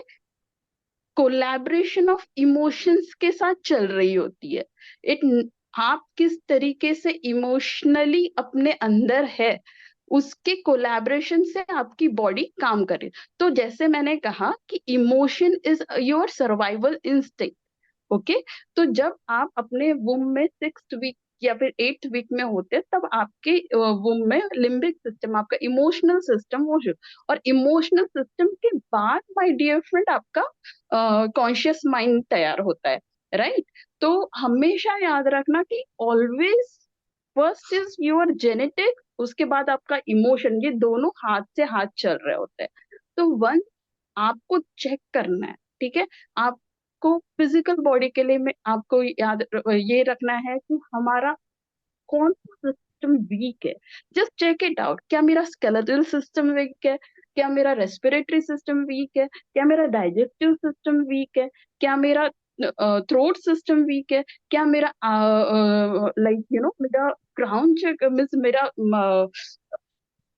कोलैबोरेशन ऑफ इमोशंस के साथ चल रही होती है। आप किस तरीके से इमोशनली अपने अंदर है, उसके कोलैबोरेशन से आपकी बॉडी काम करे। तो जैसे मैंने कहा कि emotion is your survival instinct, okay? तो जब आप अपने वुम में 6th वीक या फिर 8th वीक में होते, तब आपके वुम में लिम्बिक सिस्टम, आपका इमोशनल सिस्टम वो, और इमोशनल सिस्टम के बाद माय डियर फ्रेंड आपका कॉन्शियस माइंड तैयार होता है, राइट? तो हमेशा याद रखना कि always first is your genetics, उसके बाद आपका इमोशन, ये दोनों हाथ से हाथ चल रहे होते हैं। तो वन आपको चेक करना है, ठीक है? आपको फिजिकल बॉडी के लिए में आपको याद ये रखना है कि हमारा कौन सा सिस्टम वीक है। जस्ट चेक इट आउट, क्या मेरा स्केलेटल सिस्टम वीक है, क्या मेरा रेस्पिरेटरी सिस्टम वीक है, क्या मेरा डाइजेस्टिव सिस्टम वीक है, क्या मेरा थ्रोट सिस्टम वीक है, क्या मेरा मेरा क्राउन चेक मीन्स मेरा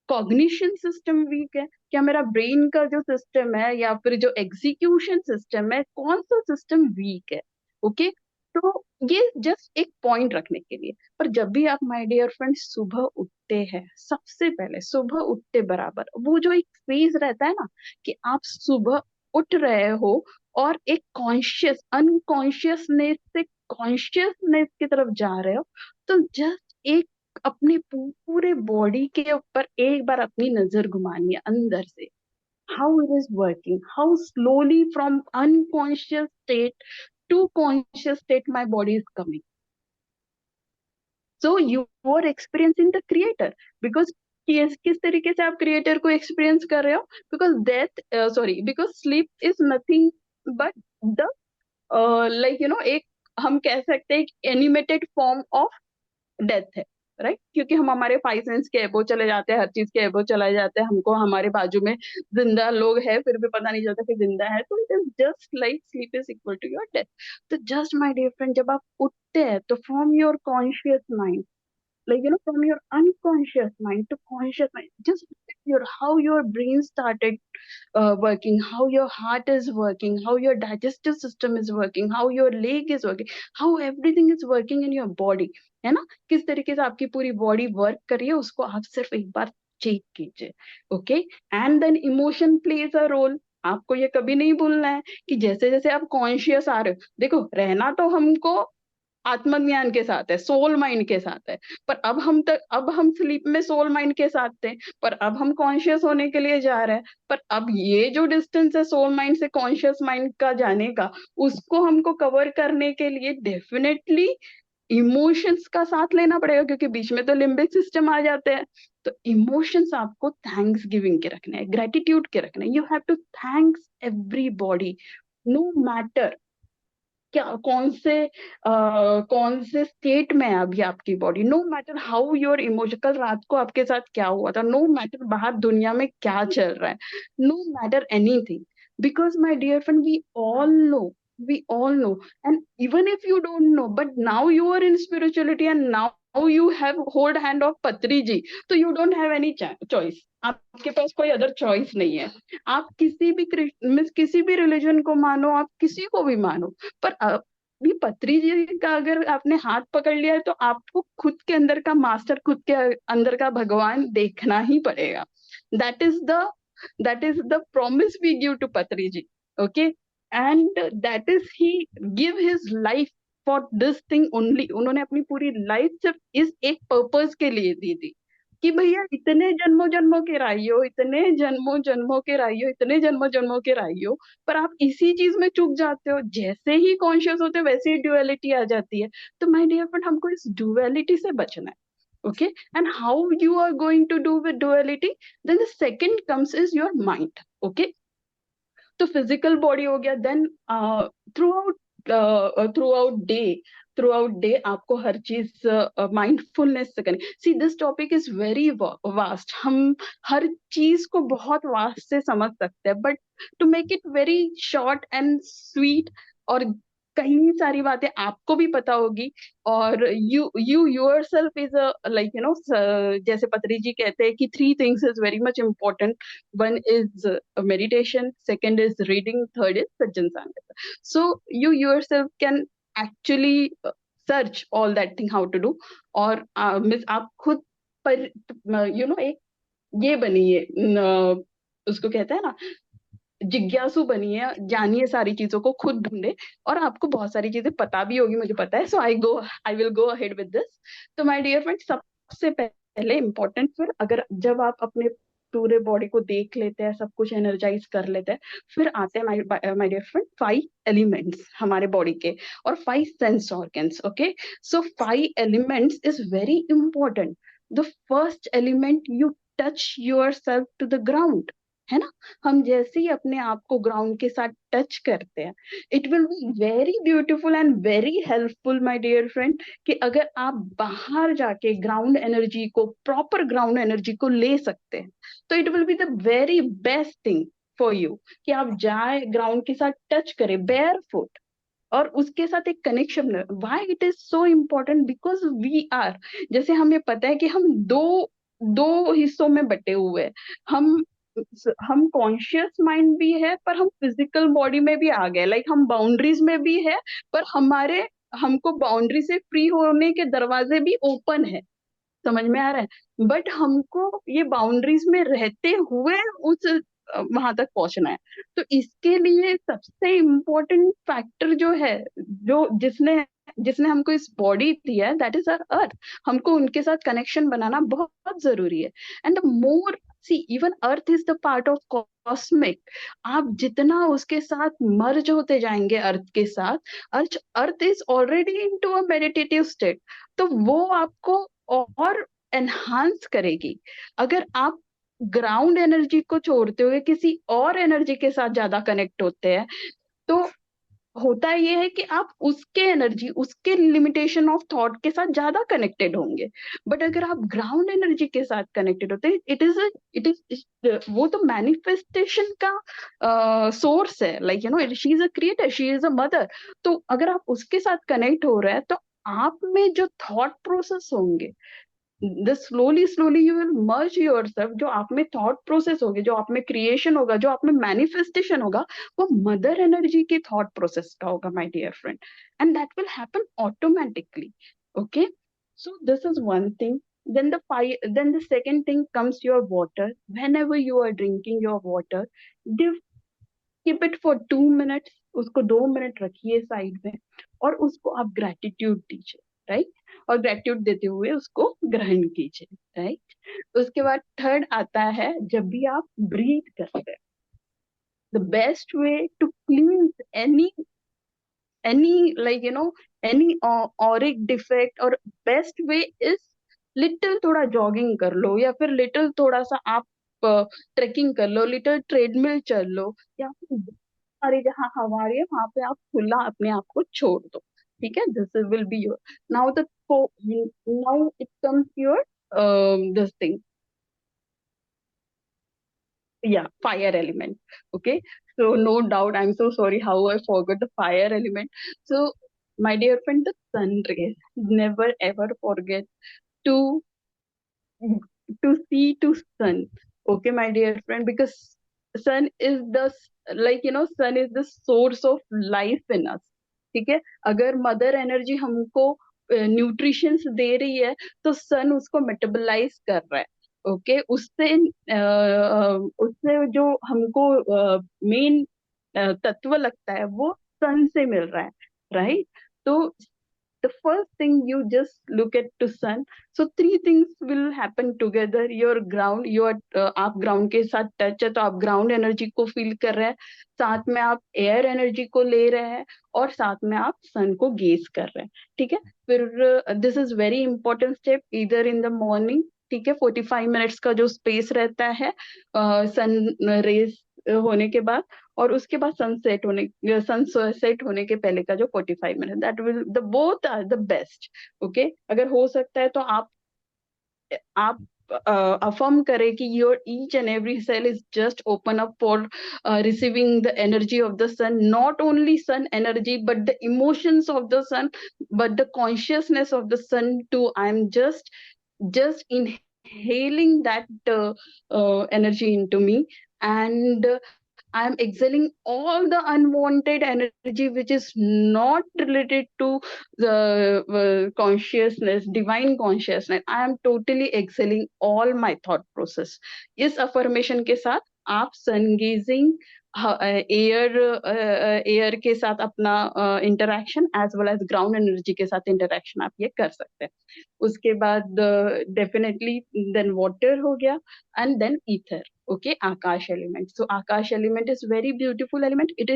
कॉग्निशन सिस्टम वीक है, क्या मेरा ब्रेन का जो सिस्टम है या फिर जो एग्जीक्यूशन सिस्टम है, कौन सा सिस्टम वीक है, ओके? तो ये जस्ट एक पॉइंट रखने के लिए। पर जब भी आप माय डियर फ्रेंड सुबह उठते हैं, सबसे पहले सुबह उठते बराबर वो जो एक फेज रहता है ना कि आप सुबह उठ रहे हो और एक कॉन्शियस अनकॉन्शियसनेस से कॉन्शियसनेस की तरफ जा रहे हो, तो जस्ट एक अपने पूरे बॉडी के ऊपर एक बार अपनी नजर घुमानी है अंदर से, how it is working, how slowly from unconscious state to conscious state my body is coming. So you are experiencing the creator, because किस तरीके से आप क्रिएटर को एक्सपीरियंस कर रहे हो, because because sleep is nothing but the like एक हम कह सकते हैं एनिमेटेड फॉर्म ऑफ डेथ है, राइट? क्योंकि हम हमारे 5 सेंस के एबो चले जाते हैं, हर चीज के एबो चला जाते हैं, हमको हमारे बाजू में जिंदा लोग हैं फिर भी पता नहीं चलता कि जिंदा है। तो it is just like sleep is equal to your death. तो जस्ट माय डियर फ्रेंड, जब आप उठते हैं तो from your conscious mind, from your unconscious mind to conscious mind, just look at how your brain started working, how your heart is working, how your digestive system is working, how your leg is working, how everything is working in your body, है ना? किस तरीके से आपकी पूरी body work कर रही है, उसको आप सिर्फ एक बार चेक कीजिए। Okay, and then emotion plays a role. आपको ये कभी नहीं भूलना है कि जैसे जैसे आप कॉन्शियस आ रहे हो, देखो रहना तो हमको आत्मज्ञान के साथ है, सोल माइंड के साथ है, पर अब हम स्लीप में सोल माइंड के साथ थे, पर अब हम कॉन्शियस होने के लिए जा रहे हैं। पर अब ये जो डिस्टेंस है सोल माइंड से कॉन्शियस माइंड का जाने का, उसको हमको कवर करने के लिए डेफिनेटली इमोशंस का साथ लेना पड़ेगा, क्योंकि बीच में तो लिम्बिक सिस्टम आ जाते हैं। तो इमोशंस आपको थैंक्स गिविंग के रखने हैं, ग्रेटिट्यूड के रखने हैं। You have to thanks everybody, no matter क्या कौन से स्टेट में है अभी आपकी body, no matter how your emotion, कल रात को आपके साथ क्या हुआ था, नो मैटर बाहर दुनिया में क्या चल रहा है, no matter anything, because my dear friend we all know, and even if you don't know, but now you are in spirituality and now you have hold hand of Patri ji, तो you don't have any choice, आपके पास कोई other choice नहीं है। आप किसी भी religion को मानो, आप किसी को भी मानो, पर अभी पत्री जी का अगर आपने हाथ पकड़ लिया है तो आपको खुद के अंदर का मास्टर, खुद के अंदर का भगवान देखना ही पड़ेगा। That is the promise we give to Patri ji, okay, and that is he give his life for this thing only. उन्होंने अपनी पूरी लाइफ सिर्फ इस एक पर्पस के लिए दी थी कि भैया इतने जन्मों जन्मों के राइयो, इतने जन्मों जन्मों के राइयो, इतने जन्मों जन्मों के राइयो, पर आप इसी चीज में चूक जाते हो। जैसे ही कॉन्शियस होते हो वैसे ही ड्युअलिटी आ जाती है। तो माय डियर फ्रेंड, हमको इस ड्युअलिटी से बचना है। Okay, and how you are going to do with duality, then the second comes is your mind. Okay, तो फिजिकल बॉडी हो गया, देन थ्रू आउट डे आपको हर चीज माइंडफुलनेस से करनी। See this topic is very vast, हम हर चीज को बहुत वास्ट से समझ सकते हैं, but to make it very short and sweet, और कई सारी बातें आपको भी पता होगी, और यू योरसेल्फ इज लाइक जैसे पत्री जी कहते हैं कि 3 things is very much important, one is meditation, second is reading, third is sajjan sangata. So you yourself can actually search all that thing how to do, और miss आप खुद पर एक ये बनिए, उसको कहते हैं ना, जिज्ञासु बनिए, जानिए सारी चीजों को, खुद ढूंढे, और आपको बहुत सारी चीजें पता भी होगी, मुझे पता है। So I will go ahead with this. तो माय डियर फ्रेंड, सबसे पहले इम्पोर्टेंट, फिर अगर जब आप अपने पूरे बॉडी को देख लेते हैं, सब कुछ एनर्जाइज कर लेते हैं, फिर आते हैं माय डियर फ्रेंड 5 एलिमेंट्स हमारे बॉडी के, और 5 sense organs. Okay, so 5 elements is very important. The first element, you touch your self to the ground, है ना? हम जैसे ही अपने आप को ग्राउंड के साथ टच करते हैं, it will be very beautiful and very helpful my dear friend, कि अगर आप बाहर जाके ग्राउंड एनर्जी को, प्रॉपर ग्राउंड एनर्जी को ले सकते हैं, तो it will be the very best thing for you कि आप जाए ग्राउंड के साथ टच करें बेयर फुट, और उसके साथ एक connection. Why it is so important, because we are, जैसे हमें पता है कि हम दो हिस्सों में बटे हुए हैं। हम कॉन्शियस माइंड भी है, पर हम फिजिकल बॉडी में भी आ गए, लाइक हम बाउंड्रीज में भी है, पर हमको बाउंड्री से फ्री होने के दरवाजे भी ओपन है, समझ में आ रहा है? बट हमको ये बाउंड्रीज में रहते हुए उस वहां तक पहुंचना है। तो इसके लिए सबसे इम्पोर्टेंट फैक्टर जो है, जो जिसने हमको इस बॉडी दिया है, दैट इज आवर अर्थ। हमको उनके साथ कनेक्शन बनाना बहुत जरूरी है। And the more, see, even earth is the part of cosmic, आप जितना उसके साथ मर्ज होते जाएंगे अर्थ के साथ, earth is already into a meditative state, तो वो आपको और एनहांस करेगी। अगर आप ग्राउंड एनर्जी को छोड़ते हुए किसी और एनर्जी के साथ ज्यादा कनेक्ट होते हैं, तो होता ये है कि आप उसके एनर्जी, उसके लिमिटेशन ऑफ थॉट के साथ ज्यादा कनेक्टेड होंगे। बट अगर आप ग्राउंड एनर्जी के साथ कनेक्टेड होते हैं, इट इज वो तो मैनिफेस्टेशन का सोर्स है, like you know she is a creator, she is a mother. तो अगर आप उसके साथ कनेक्ट हो रहे हैं, तो आप में जो थॉट प्रोसेस होंगे, the slowly you will merge yourself, जो आप में थॉट प्रोसेस होगी, जो आप में क्रिएशन होगा, जो आप में मैनिफेस्टेशन होगा, वो मदर एनर्जी की थॉट प्रोसेस का होगा, my dear friend, and that will happen automatically. Okay, so this is one thing. Then the second thing comes your water. Whenever you are drinking your water, keep it for 2 minutes, उसको 2 minute रखिए side में, और उसको आप gratitude दीजिए, right, और gratitude देते हुए उसको ग्रहण कीजिए, राइट। उसके बाद थर्ड आता है, जब भी आप ब्रीथ करते हैं, the best way to cleanse any like you know any auric defect, और बेस्ट वे इज लिटिल थोड़ा जॉगिंग कर लो, या फिर लिटिल थोड़ा सा आप ट्रेकिंग कर लो, लिटिल ट्रेडमिल चल लो, या फिर सारी जहाँ हवा आ रही है वहां पे आप खुला अपने आप को छोड़ दो, ठीक है। This will be your now it comes your this thing, yeah, fire element. Okay, so no doubt, I'm so sorry how I forgot the fire element. So my dear friend, the sun rays, never ever forget to see to sun. Okay, my dear friend, because sun is the, like you know, sun is the source of life in us, ठीक है। अगर mother energy हमको nutritions दे रही है, तो सन उसको metabolise कर रहा है। ओके, उससे जो हमको मेन तत्व लगता है, वो सन से मिल रहा है, राइट। तो the first thing, you just look at to sun, so three things will happen together. Your ground, आप ग्राउंड के साथ टच है, तो आप ग्राउंड एनर्जी को फील कर रहे हैं, साथ में आप एयर एनर्जी को ले रहे हैं, और साथ में आप सन को गेज कर रहे हैं, ठीक है। फिर this is very important step, इधर इन द मॉर्निंग, ठीक है, 45 मिनट्स का जो स्पेस रहता है सन रेज होने के बाद, और उसके बाद सनसेट होने के पहले का जो 45 minute, that will the both are the best. Okay, अगर हो सकता है तो आप affirm करें कि your each and every cell is just open up for receiving the energy of the sun, not only sun energy but the emotions of the sun, but the consciousness of the sun too. I'm just inhaling that energy into me, and I'm exhaling all the unwanted energy which is not related to the consciousness, divine consciousness. I am totally exhaling all my thought process. इस affirmation के साथ आप sun gazing, air के साथ अपना interaction, as well as ground energy के साथ interaction आप ये कर सकते हैं। उसके बाद डेफिनेटली देन वाटर हो गया, and then ether. Okay, akash element. So akash element is very beautiful element, it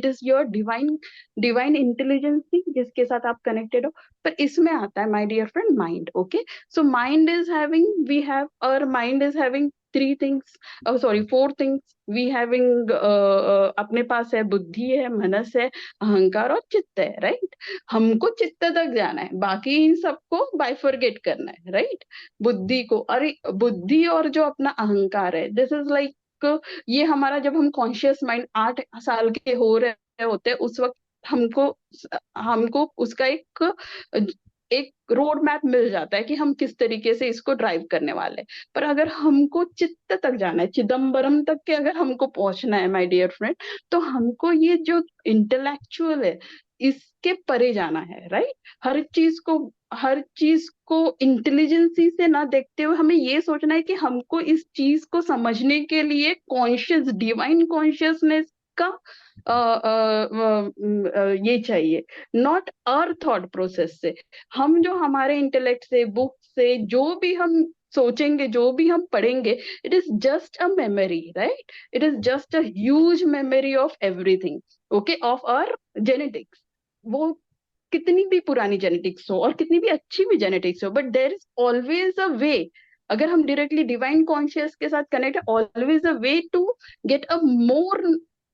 is your divine intelligence, जिसके साथ आप कनेक्टेड हो। पर इसमें आता है my dear friend mind. Okay, so mind is having, we have our mind is having 4 things we having, अपने पास है, बुद्धि है, मनस है, अहंकार और चित्त है, राइट। हमको चित्त तक जाना है, बाकी इन सबको बाइफरगेट करना है, राइट। बुद्धि को, अरे बुद्धि और जो अपना अहंकार है, दिस इज लाइक, ये हमारा, जब हम कॉन्शियस माइंड 8 साल के हो रहे होते हैं, उस वक्त हमको उसका एक रोड मैप मिल जाता है कि हम किस तरीके से इसको ड्राइव करने वाले हैं। पर अगर हमको चित्त तक जाना है, चिदम्बरम तक के अगर हमको पहुंचना है माय डियर फ्रेंड, तो हमको ये जो इंटेलेक्चुअल है, इसके परे जाना है, राइट। हर चीज को इंटेलिजेंसी से ना देखते हुए हमें ये सोचना है कि हमको इस चीज को समझने के लिए कॉन्शियस, डिवाइन कॉन्शियसनेस का ये चाहिए, नॉट आवर थॉट प्रोसेस से। हम जो हमारे इंटेलेक्ट से, बुक से जो भी हम सोचेंगे, जो भी हम पढ़ेंगे, it is just a memory, right? It is just a huge memory of everything, okay, of our genetics. वो कितनी भी पुरानी जेनेटिक्स हो और कितनी भी अच्छी भी जेनेटिक्स हो, but there is always a way. अगर हम डायरेक्टली डिवाइन कॉन्शियस के साथ कनेक्ट है, always a way to get a more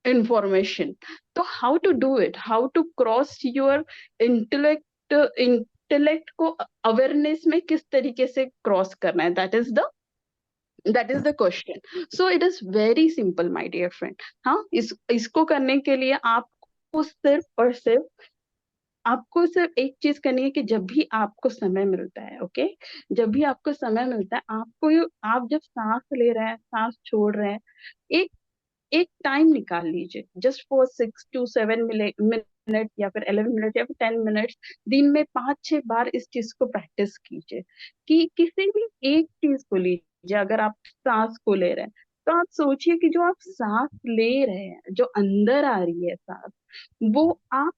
information. तो how to do it, how to cross your intellect, intellect को अवेयरनेस में किस तरीके से क्रॉस करना है, that is the question. So it is very simple my dear friend. हाँ, इसको करने के लिए आपको सिर्फ और सिर्फ, आपको सिर्फ एक चीज करनी है कि जब भी आपको समय मिलता है, ओके, जब भी आपको समय मिलता है, आप जब सांस ले रहे हैं, सांस छोड़ रहे हैं, एक एक टाइम निकाल लीजिए, जस्ट फॉर 6 to 7 मिनट या फिर 11 मिनट या फिर 10 मिनट। दिन में 5-6 बार इस चीज को प्रैक्टिस कीजिए कि किसी भी एक चीज को लीजिए। अगर आप सांस को ले रहे हैं, तो आप सोचिए कि जो आप सांस ले रहे हैं, जो अंदर आ रही है सांस, वो आप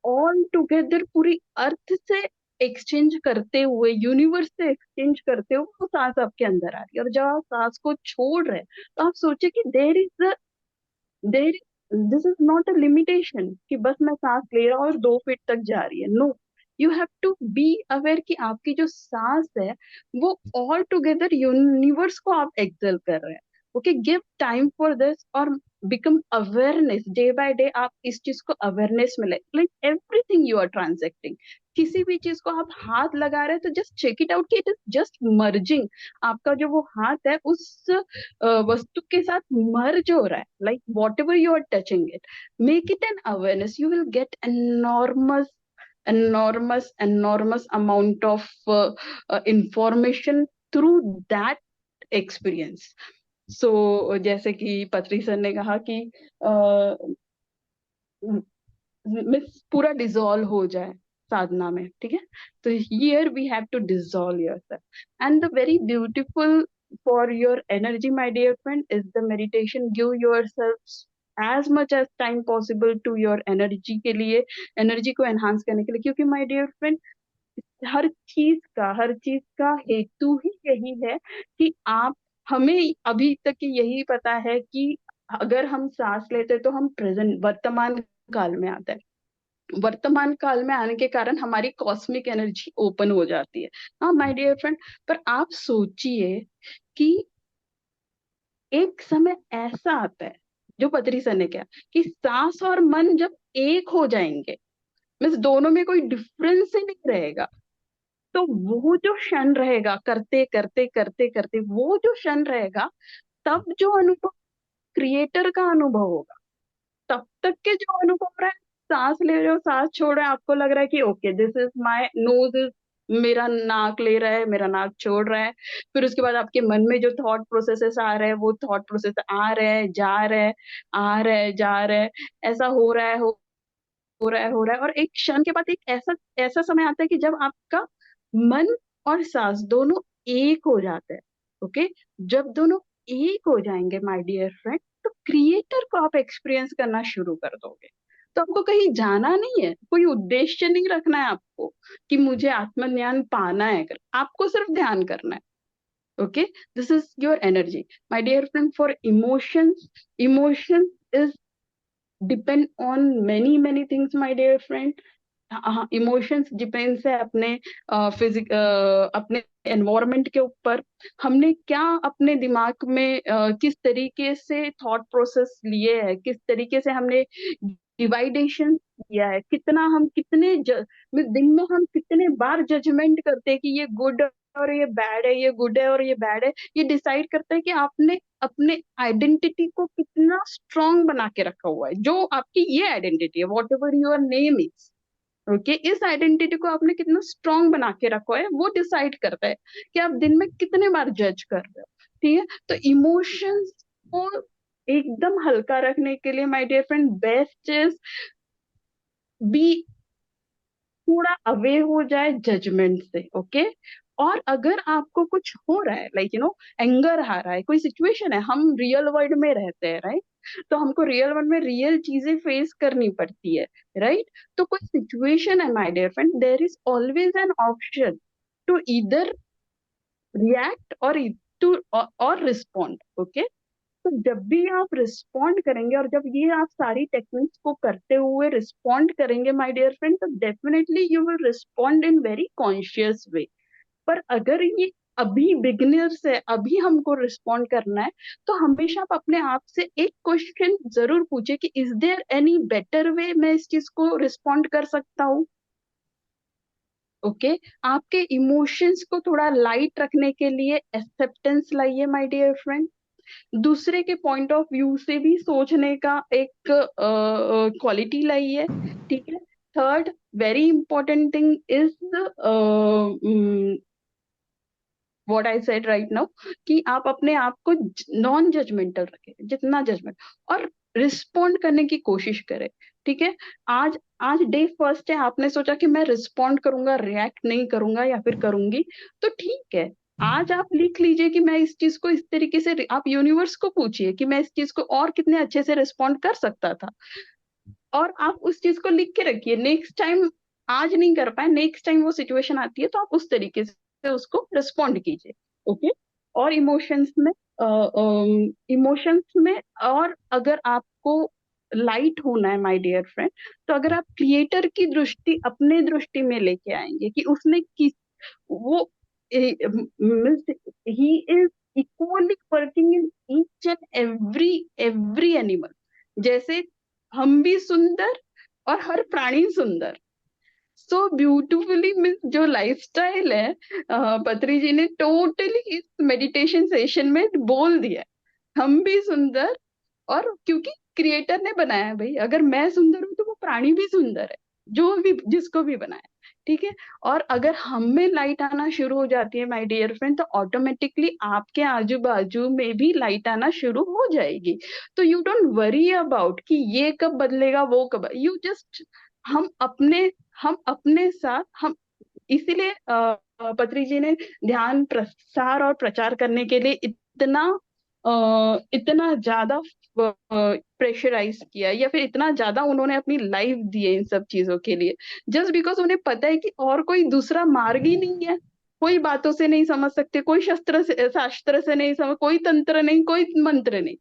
ऑल टुगेदर पूरी अर्थ से एक्सचेंज करते हुए, यूनिवर्स से एक्सचेंज करते हुए वो सांस आपके अंदर आ रही है। और जब आप सांस को छोड़ रहे हैं, तो आप सोचिए कि there this is not a limitation कि बस मैं सांस ले रहा हूँ और 2 फीट तक जा रही है। No, you have to be aware कि आपकी जो सांस है, वो ऑल टुगेदर यूनिवर्स को आप एक्सेल कर रहे हैं। Okay, give time for this और become awareness. Day by day आप इस चीज को अवेयरनेस मिले, like everything you are transacting. किसी भी चीज को आप हाथ लगा रहे हैं, तो जस्ट चेक इट आउट कि इट इज जस्ट मर्जिंग। आपका जो वो हाथ है, उस वस्तु के साथ मर्ज हो रहा है, like whatever you are touching it, make it an awareness, you will get enormous amount of information through that experience. So जैसे कि पत्री सर ने कहा कि मिस पूरा डिसॉल्व हो जाए साधना में, ठीक है? तो here we have to dissolve yourself. And the very beautiful for your energy, my dear friend, is the meditation. Give yourself as much as time possible to your energy के लिए, energy को enhance करने के लिए, क्योंकि my dear friend, हर चीज का हेतु ही यही है कि आप, हमें अभी तक यही पता है कि अगर हम सांस लेते हैं तो हम प्रेजेंट, वर्तमान काल में आते हैं। वर्तमान काल में आने के कारण हमारी कॉस्मिक एनर्जी ओपन हो जाती है। हाँ माय डियर फ्रेंड, पर आप सोचिए कि एक समय ऐसा आता है, जो पत्री सर ने कहा, कि सांस और मन जब एक हो जाएंगे, मीन्स दोनों में कोई डिफरेंस ही नहीं रहेगा। तो वो जो क्षण रहेगा, करते करते करते करते वो जो क्षण रहेगा, तब जो अनुभव क्रिएटर का अनुभव होगा। तब तक के जो अनुभव रहा है, सांस ले रहे हो, सांस छोड़ रहे हो, आपको लग रहा है कि okay, this is my knows, is मेरा नाक ले रहा है, मेरा नाक छोड़ रहा है। फिर उसके बाद आपके मन में जो थॉट प्रोसेसेस आ रहे हैं, वो थॉट प्रोसेस आ रहे हैं, जा रहे हैं, आ रहे हैं, जा रहे हैं, ऐसा हो रहा है, हो रहा है। और एक क्षण के बाद एक ऐसा ऐसा समय आता है कि जब आपका मन और सांस दोनों एक हो जाते हैं। ओके, जब दोनों एक हो जाएंगे माय डियर फ्रेंड, तो क्रिएटर को आप एक्सपीरियंस करना शुरू कर दोगे। तो आपको कहीं जाना नहीं है, कोई उद्देश्य नहीं रखना है आपको कि मुझे आत्मज्ञान पाना है, आपको सिर्फ ध्यान करना है। Okay, this is your energy my dear friend. For emotion is depend on many things my dear friend। Emotions depends है अपने अपने एनवायरनमेंट के ऊपर। हमने क्या अपने दिमाग में किस तरीके से थॉट प्रोसेस लिए है, किस तरीके से हमने डिवाइडेशन किया है, कितना हम कितने दिन में हम कितने बार जजमेंट करते हैं कि ये गुड और ये बैड है, ये गुड है और ये बैड है। ये डिसाइड करता है कि आपने अपने आइडेंटिटी को कितना स्ट्रांग बना के रखा हुआ है। जो आपकी ये आइडेंटिटी है, what ever your name is, okay, इस आइडेंटिटी को आपने कितना स्ट्रांग बना के रखा है, वो डिसाइड करता है कि आप दिन में कितने बार जज कर रहे हो। ठीक है, तो इमोशंस को एकदम हल्का रखने के लिए my dear friend, best is be, थोड़ा अवे हो जाए जजमेंट से। ओके, और अगर आपको कुछ हो रहा है, लाइक एंगर आ रहा है, कोई सिचुएशन है, हम रियल वर्ल्ड में रहते हैं, राइट? तो हमको रियल वर्ल्ड में रियल चीजें फेस करनी पड़ती है, राइट? तो कोई सिचुएशन है my dear friend, there is always an option to either react or to or respond. Okay, तो जब भी आप रिस्पॉन्ड करेंगे और जब ये आप सारी टेक्निक्स को करते हुए रिस्पॉन्ड करेंगे माय डियर फ्रेंड, तो definitely you will respond in very conscious way. पर अगर ये अभी बिगिनर्स है, अभी हमको रिस्पॉन्ड करना है, तो हमेशा आप अपने आप से एक क्वेश्चन जरूर पूछे कि is there any better way मैं इस चीज को रिस्पॉन्ड कर सकता हूँ। ओके, आपके इमोशंस को थोड़ा लाइट रखने के लिए एक्सेप्टेंस लाइए माय डियर फ्रेंड। दूसरे के पॉइंट ऑफ व्यू से भी सोचने का एक क्वालिटी लाइए। ठीक है। Third very important thing is what I said right now, कि आप अपने आप को नॉन जजमेंटल रखें, जितना जजमेंट, और रिस्पॉन्ड करने की कोशिश करें। ठीक है। आज आज डे फर्स्ट है, आपने सोचा कि मैं रिस्पॉन्ड करूंगा, रिएक्ट नहीं करूंगा या फिर करूंगी, तो ठीक है। आज आप लिख लीजिए कि मैं इस चीज को इस तरीके से, आप यूनिवर्स को पूछिए कि मैं इस चीज को और कितने अच्छे से रिस्पॉन्ड कर सकता था, और आप उस चीज को लिख के रखिए। नेक्स्ट टाइम, आज नहीं कर पाए, नेक्स्ट टाइम वो सिचुएशन आती है तो आप उस तरीके से उसको रिस्पॉन्ड कीजिए। ओके। और इमोशंस में और अगर आपको लाइट होना है माय डियर फ्रेंड, तो अगर आप क्रिएटर की दृष्टि अपने दृष्टि में लेके आएंगे कि उसने किस, वो he is equally working in each and every animal. जैसे हम भी सुंदर और हर प्राणी सुंदर, सो ब्यूटिफुली मीन्स जो लाइफस्टाइल है, पत्री जी ने टोटली इस मेडिटेशन सेशन में बोल दिया है। हम भी सुंदर, और क्योंकि क्रिएटर ने बनाया है भाई, अगर मैं सुंदर हूं तो वो प्राणी भी सुंदर है, जो भी जिसको भी बनाया। ठीक है। और अगर हम में लाइट आना शुरू हो जाती है माय डियर फ्रेंड, तो ऑटोमेटिकली आपके आजू बाजू में भी लाइट आना शुरू हो जाएगी। तो यू डोंट वरी अबाउट कि ये कब बदलेगा, वो कब, यू जस्ट, हम अपने हम अपने साथ हम, इसीलिए पत्री जी ने ध्यान प्रसार और प्रचार करने के लिए इतना ज्यादा प्रेशराइज किया, या फिर इतना ज्यादा उन्होंने अपनी लाइफ दी है इन सब चीजों के लिए, जस्ट बिकॉज उन्हें पता है कि और कोई दूसरा मार्ग ही नहीं है। कोई बातों से नहीं समझ सकते, कोई शास्त्र से नहीं समझ, कोई तंत्र नहीं, कोई मंत्र नहीं।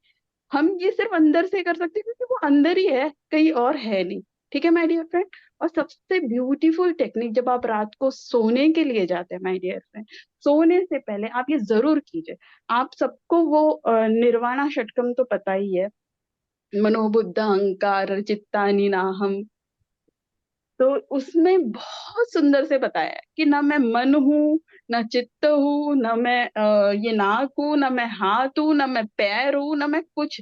हम ये सिर्फ अंदर से कर सकते हैं, क्योंकि वो अंदर ही है, कहीं और है नहीं। ठीक है माय डियर फ्रेंड। और सबसे ब्यूटीफुल टेक्निक, जब आप रात को सोने के लिए जाते हैं माय डियर फ्रेंड, सोने से पहले आप ये जरूर कीजिए। आप सबको वो निर्वाणा षटकम तो पता ही है, मनोबुद्ध अहंकार चित्तानि नाहम। तो उसमें बहुत सुंदर से बताया है कि ना मैं मन हूँ, ना चित्त हूँ, ना मैं ये नाक हूँ, ना मैं हाथ हूँ, ना मैं पैर हूँ, ना मैं कुछ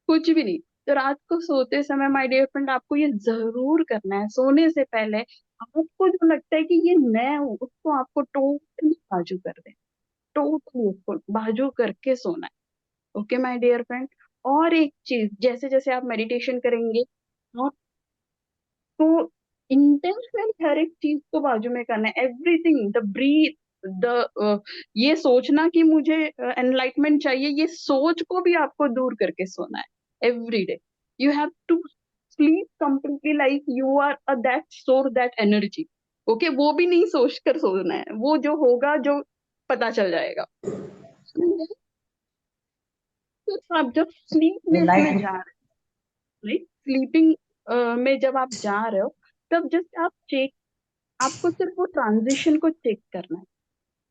कुछ भी नहीं। तो रात को सोते समय माय डियर फ्रेंड, आपको ये जरूर करना है। सोने से पहले आपको जो लगता है कि ये मैं हूँ, उसको आपको टोटली बाजू कर दे, टोटली उसको बाजू करके सोना है। Okay my dear friend. और एक चीज, जैसे जैसे आप मेडिटेशन करेंगे, आपको इंटेंशनली हर एक चीज को बाजू में करना है। एवरीथिंग, द ब्रीथ, द ये सोचना कि मुझे एनलाइटमेंट चाहिए, ये सोच को भी आपको दूर करके सोना है every day. You have to sleep completely like you are a that sore that energy. Okay, वो भी नहीं सोच कर सोना है, वो जो होगा, जो पता चल जाएगा। तो आप जब स्लीपनेस में जा रहे हो, राइट, स्लीपिंग में जब आप जा रहे हो, तब जस्ट आप चेक, आपको सिर्फ वो ट्रांजिशन को चेक करना है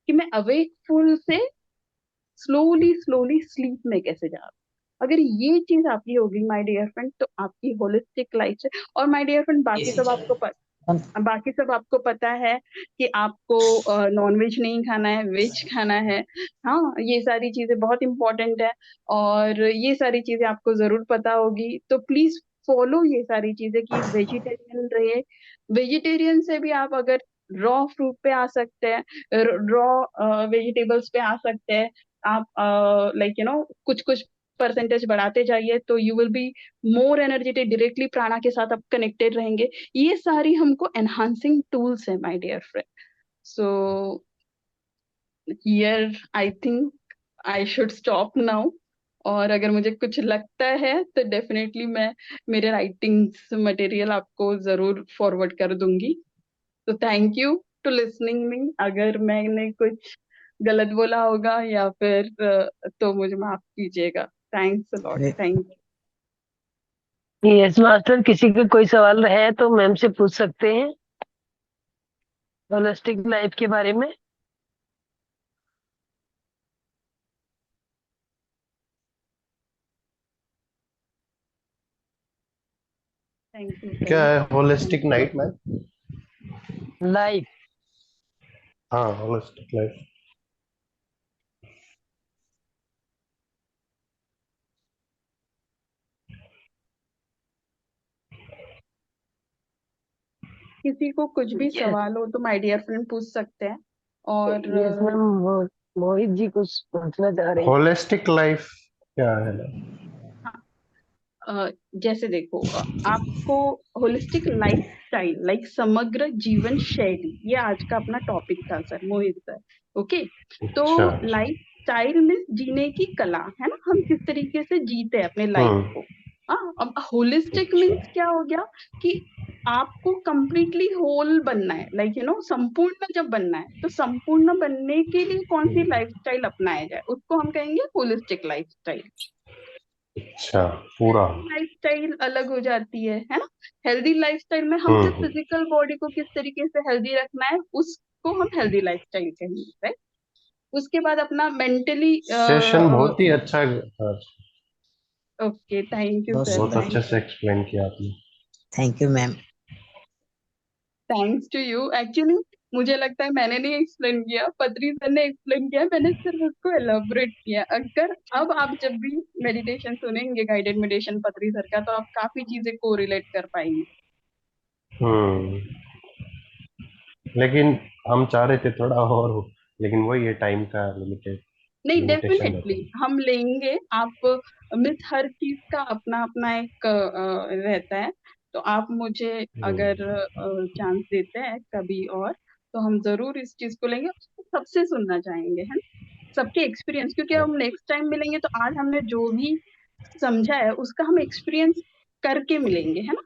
कि मैं अवेकफुल से स्लोली स्लोली स्लीप में कैसे जा रहा हूँ। अगर ये चीज आपकी होगी माय डियर फ्रेंड, तो आपकी होलिस्टिक लाइफ है। और माय डियर फ्रेंड, बाकी सब आपको पता है कि आपको नॉनवेज नहीं खाना है, वेज खाना है। हाँ, ये सारी चीजें बहुत इंपॉर्टेंट है, और ये सारी चीजें आपको जरूर पता होगी। तो प्लीज फॉलो ये सारी चीजें कि वेजिटेरियन रहे। वेजिटेरियन से भी आप अगर रॉ फ्रूट पे आ सकते हैं, रॉ वेजिटेबल्स पे आ सकते हैं, आप लाइक कुछ कुछ परसेंटेज बढ़ाते जाइए, तो you will be more energetic, directly prana के साथ आप कनेक्टेड रहेंगे। ये सारी हमको एनहांसिंग टूल्स है my dear friend. So here I think I should stop now. और अगर मुझे कुछ लगता है तो डेफिनेटली मैं मेरे राइटिंग्स मटेरियल आपको जरूर फॉरवर्ड कर दूंगी। तो thank you to listening me. अगर मैंने कुछ गलत बोला होगा या फिर तो मुझे माफ कीजिएगा। Thanks a lot, thank you. Yes master, किसी का कोई सवाल है तो मैम से पूछ सकते हैं होलिस्टिक लाइफ के बारे में। थैंक यू क्या सर। है होलिस्टिक नाइट मैम? लाइफ। हाँ, होलिस्टिक लाइफ। किसी को कुछ भी यस सवाल हो तो माय डियर फ्रेंड पूछ सकते हैं। और यस मैम, मोहित जी कुछ पूछना चाह रहे हैं। होलिस्टिक लाइफ क्या है मैम? जैसे देखो, आपको होलिस्टिक लाइफ स्टाइल लाइक समग्र जीवन शैली, ये आज का अपना टॉपिक था सर, मोहित सर। ओके, तो अच्छा। लाइफ स्टाइल में जीने की कला है ना, हम किस तरीके से जीते हैं अपने लाइफ को। हाँ, अब होलिस्टिक अच्छा। मीन्स क्या हो गया कि आपको कंप्लीटली होल बनना है, लाइक यू नो संपूर्ण जब बनना है, तो संपूर्ण बनने के लिए कौन सी लाइफस्टाइल अपनाया जाए, उसको हम कहेंगे होलिस्टिक लाइफस्टाइल। अच्छा, पूरा। लाइफस्टाइल अलग हो जाती है ना। हेल्दी लाइफस्टाइल में हम सिर्फ हम्म। फिजिकल बॉडी को किस तरीके से हेल्दी रखना है, उसको हम हेल्दी लाइफस्टाइल कहेंगे, राइट। उसके बाद अपना मेंटली। सेशन बहुत ही अच्छा। ओके, थैंक यू बहुत सर, बहुत सुंदर। अच्छे थैंक से एक्सप्लेन किया आपने। Thank you ma'am. Thanks to you. Actually मुझे लगता है मैंने नहीं एक्सप्लेन किया, पत्री सर ने एक्सप्लेन किया, मैंने सिर्फ उसको एलाबोरेट किया। अगर अब आप जब भी मेडिटेशन सुनेंगे, गाइडेड मेडिटेशन पत्री सर का, तो आप काफी चीजें को रिलेट कर पाएंगे। हम्म। लेकिन हम चाह रहे थे थोड़ा और हो, लेकिन वही है, टाइम का नहीं, लिमिटेशन रहता डेफिनेटली है। हम लेंगे। आप मिस, हर चीज का अपना अपना एक रहता है। तो आप मुझे अगर हम्म। चांस देते हैं कभी और, तो हम जरूर इस चीज को लेंगे, उसको सबसे सुनना चाहेंगे, है ना, सबके एक्सपीरियंस। क्योंकि हम नेक्स्ट टाइम मिलेंगे तो आज हमने जो भी समझा है उसका हम एक्सपीरियंस करके मिलेंगे, है ना,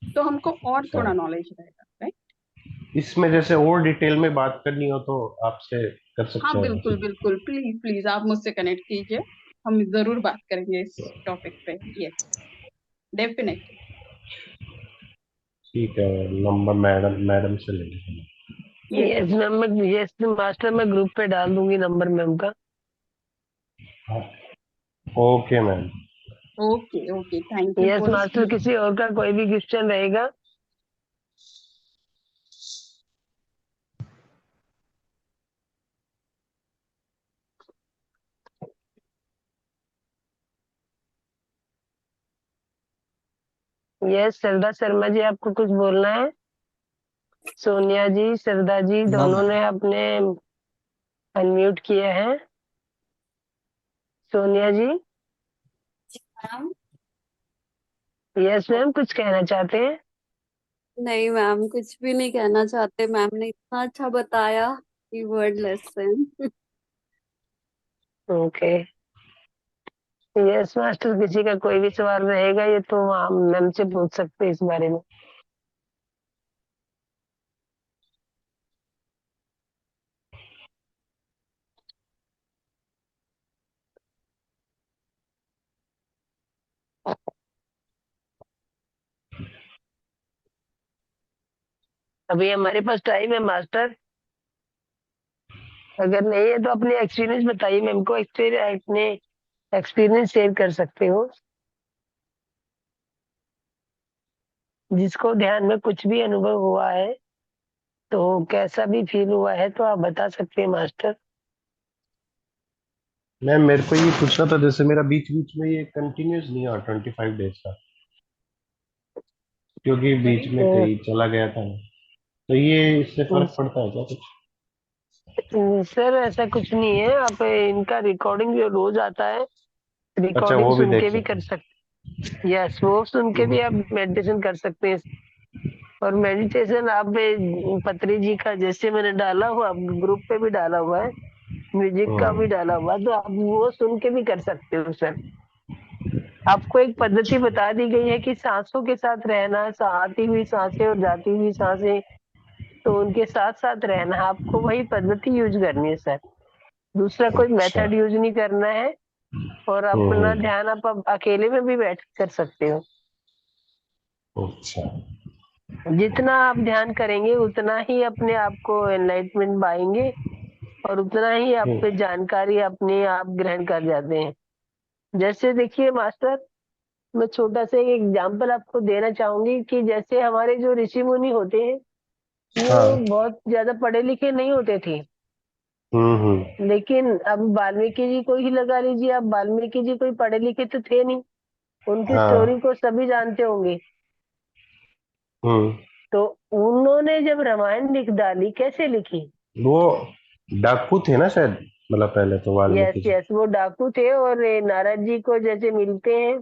तो हमको और अच्छा, थोड़ा नॉलेज रहेगा, राइट। इसमें जैसे और डिटेल में बात करनी हो तो आपसे कर हाँ सकते बिल्कुल हैं? बिल्कुल, प्लीज प्लीज आप मुझसे कनेक्ट कीजिए, हम जरूर बात करेंगे इस टॉपिक पे। Yes, definitely. ठीक है, नंबर मैडम मैडम से ले लीजिए। यस यस मैम, मैं यस मास्टर, मैं ग्रुप पे डाल दूंगी नंबर मैम का। हाँ, okay ma'am. Okay okay, thank you yes for master, किसी और का कोई भी क्वेश्चन रहेगा? यस सरदा शर्मा जी, आपको कुछ बोलना है? सोनिया जी, सरदा जी, नो दोनों मैम। ने अपने अनम्यूट किए हैं। सोनिया जी। मैम। यस मैम, कुछ कहना चाहते हैं? नहीं मैम, कुछ भी नहीं कहना चाहते, मैम ने इतना अच्छा बताया कि word lesson. Okay. Yes master, किसी का कोई भी सवाल रहेगा ये तो आप मैम से पूछ सकते हैं इस बारे में। अभी हमारे पास टाइम है मास्टर, अगर नहीं है तो अपने एक्सपीरियंस बताइए मैम को, अपने एक्सपीरियंस शेयर कर सकते हो। जिसको ध्यान में कुछ भी अनुभव हुआ है तो कैसा भी फील हुआ है तो आप बता सकते हैं मास्टर। मैम मेरे को ये पूछना था, जैसे मेरा बीच बीच में ये कंटिन्यूस नहीं हुआ 25 डेज का, क्योंकि बीच वेरी में कहीं चला गया था, तो ये इससे फर्क पड़ता है क्या कुछ? सर ऐसा कुछ नहीं है, आप इनका रिकॉर्डिंग जो रोज आता है, अच्छा, रिकॉर्डिंग वो भी सुन देख के भी सकते कर सकते। यस, वो सुन के हैं। भी आप मेडिटेशन कर सकते हैं। और मेडिटेशन आप पत्री जी का जैसे मैंने डाला हुआ, ग्रुप पे भी डाला हुआ है, म्यूजिक का भी हम्म। डाला हुआ है, तो आप वो सुन के भी कर सकते हो सर। आपको एक पद्धति बता दी गई है कि सांसों के साथ रहना है, आती हुई सांसें और जाती हुई सांसें, तो उनके साथ साथ रहना है, आपको वही पद्धति यूज करनी है सर। दूसरा कोई अच्छा। मेथड यूज नहीं करना है, और अपना हम्म। ध्यान आप अकेले में भी बैठ कर सकते हो। अच्छा। जितना आप ध्यान करेंगे उतना ही अपने आप को एनलाइटमेंट पाएंगे, और उतना ही आप पे हम्म। जानकारी अपने आप ग्रहण कर जाते हैं। जैसे देखिए मास्टर, मैं छोटा सा एक एग्जाम्पल आपको देना चाहूंगी कि जैसे हमारे जो ऋषि मुनि होते हैं, वो हाँ। बहुत ज्यादा पढ़े लिखे नहीं होते थे। हम्म। लेकिन अब वाल्मीकि जी को ही लगा लीजिए, अब वाल्मीकि जी कोई पढ़े लिखे तो थे नहीं, उनकी स्टोरी हाँ। को सभी जानते होंगे। हम्म। तो उन्होंने जब रामायण लिख डाली, कैसे लिखी? वो डाकू थे ना शायद, मतलब पहले तो यस वाल्मीकि जी। यस, वो डाकू थे, और ये नारद जी को जैसे मिलते हैं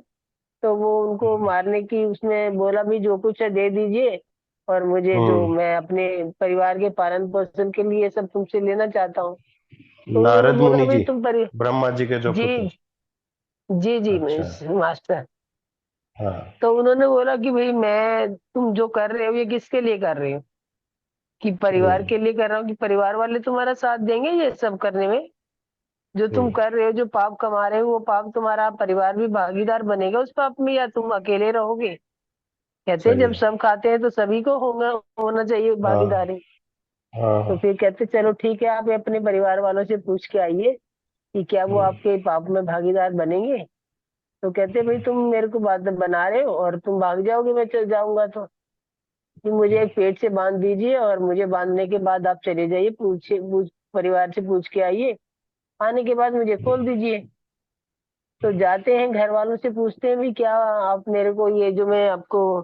तो वो उनको मारने की उसने बोला भी जो कुछ है दे दीजिए, और मुझे जो हम्म। मैं अपने परिवार के पालन पोषण के लिए सब तुमसे लेना चाहता हूँ। तो उन्होंने नारद बोला मुनि भाई जी, तुम परि ब्रह्मा जी के जो जी पुत्र। जी जी अच्छा। मास्टर। हाँ। तो उन्होंने बोला कि भाई मैं, तुम जो कर रहे हो ये किसके लिए कर रहे हो? कि परिवार हम्म। के लिए कर रहा हूँ, कि परिवार वाले तुम्हारा साथ देंगे ये सब करने में? जो तुम हम्म। कर रहे हो, जो पाप कमा रहे हो, वो पाप तुम्हारा परिवार भी भागीदार बनेगा उस पाप में, या तुम अकेले रहोगे? कहते हैं सही जब है। सब खाते हैं तो सभी को होना चाहिए हाँ। भागीदारी। हाँ। तो हाँ। फिर कहते चलो ठीक है, आप अपने परिवार वालों से पूछ के आइए कि क्या वो हम्म। आपके पाप में भागीदार बनेंगे। तो कहते भाई तुम मेरे को बात बना रहे हो और तुम भाग जाओगे मैं चल जाऊंगा तो, कि मुझे एक पेट से बांध दीजिए, और मुझे बांधने के बाद आप चले जाइए, परिवार से पूछ के आइए, आने के बाद मुझे खोल दीजिए। तो जाते हैं घर वालों से पूछते हैं भी क्या आप मेरे को ये जो मैं आपको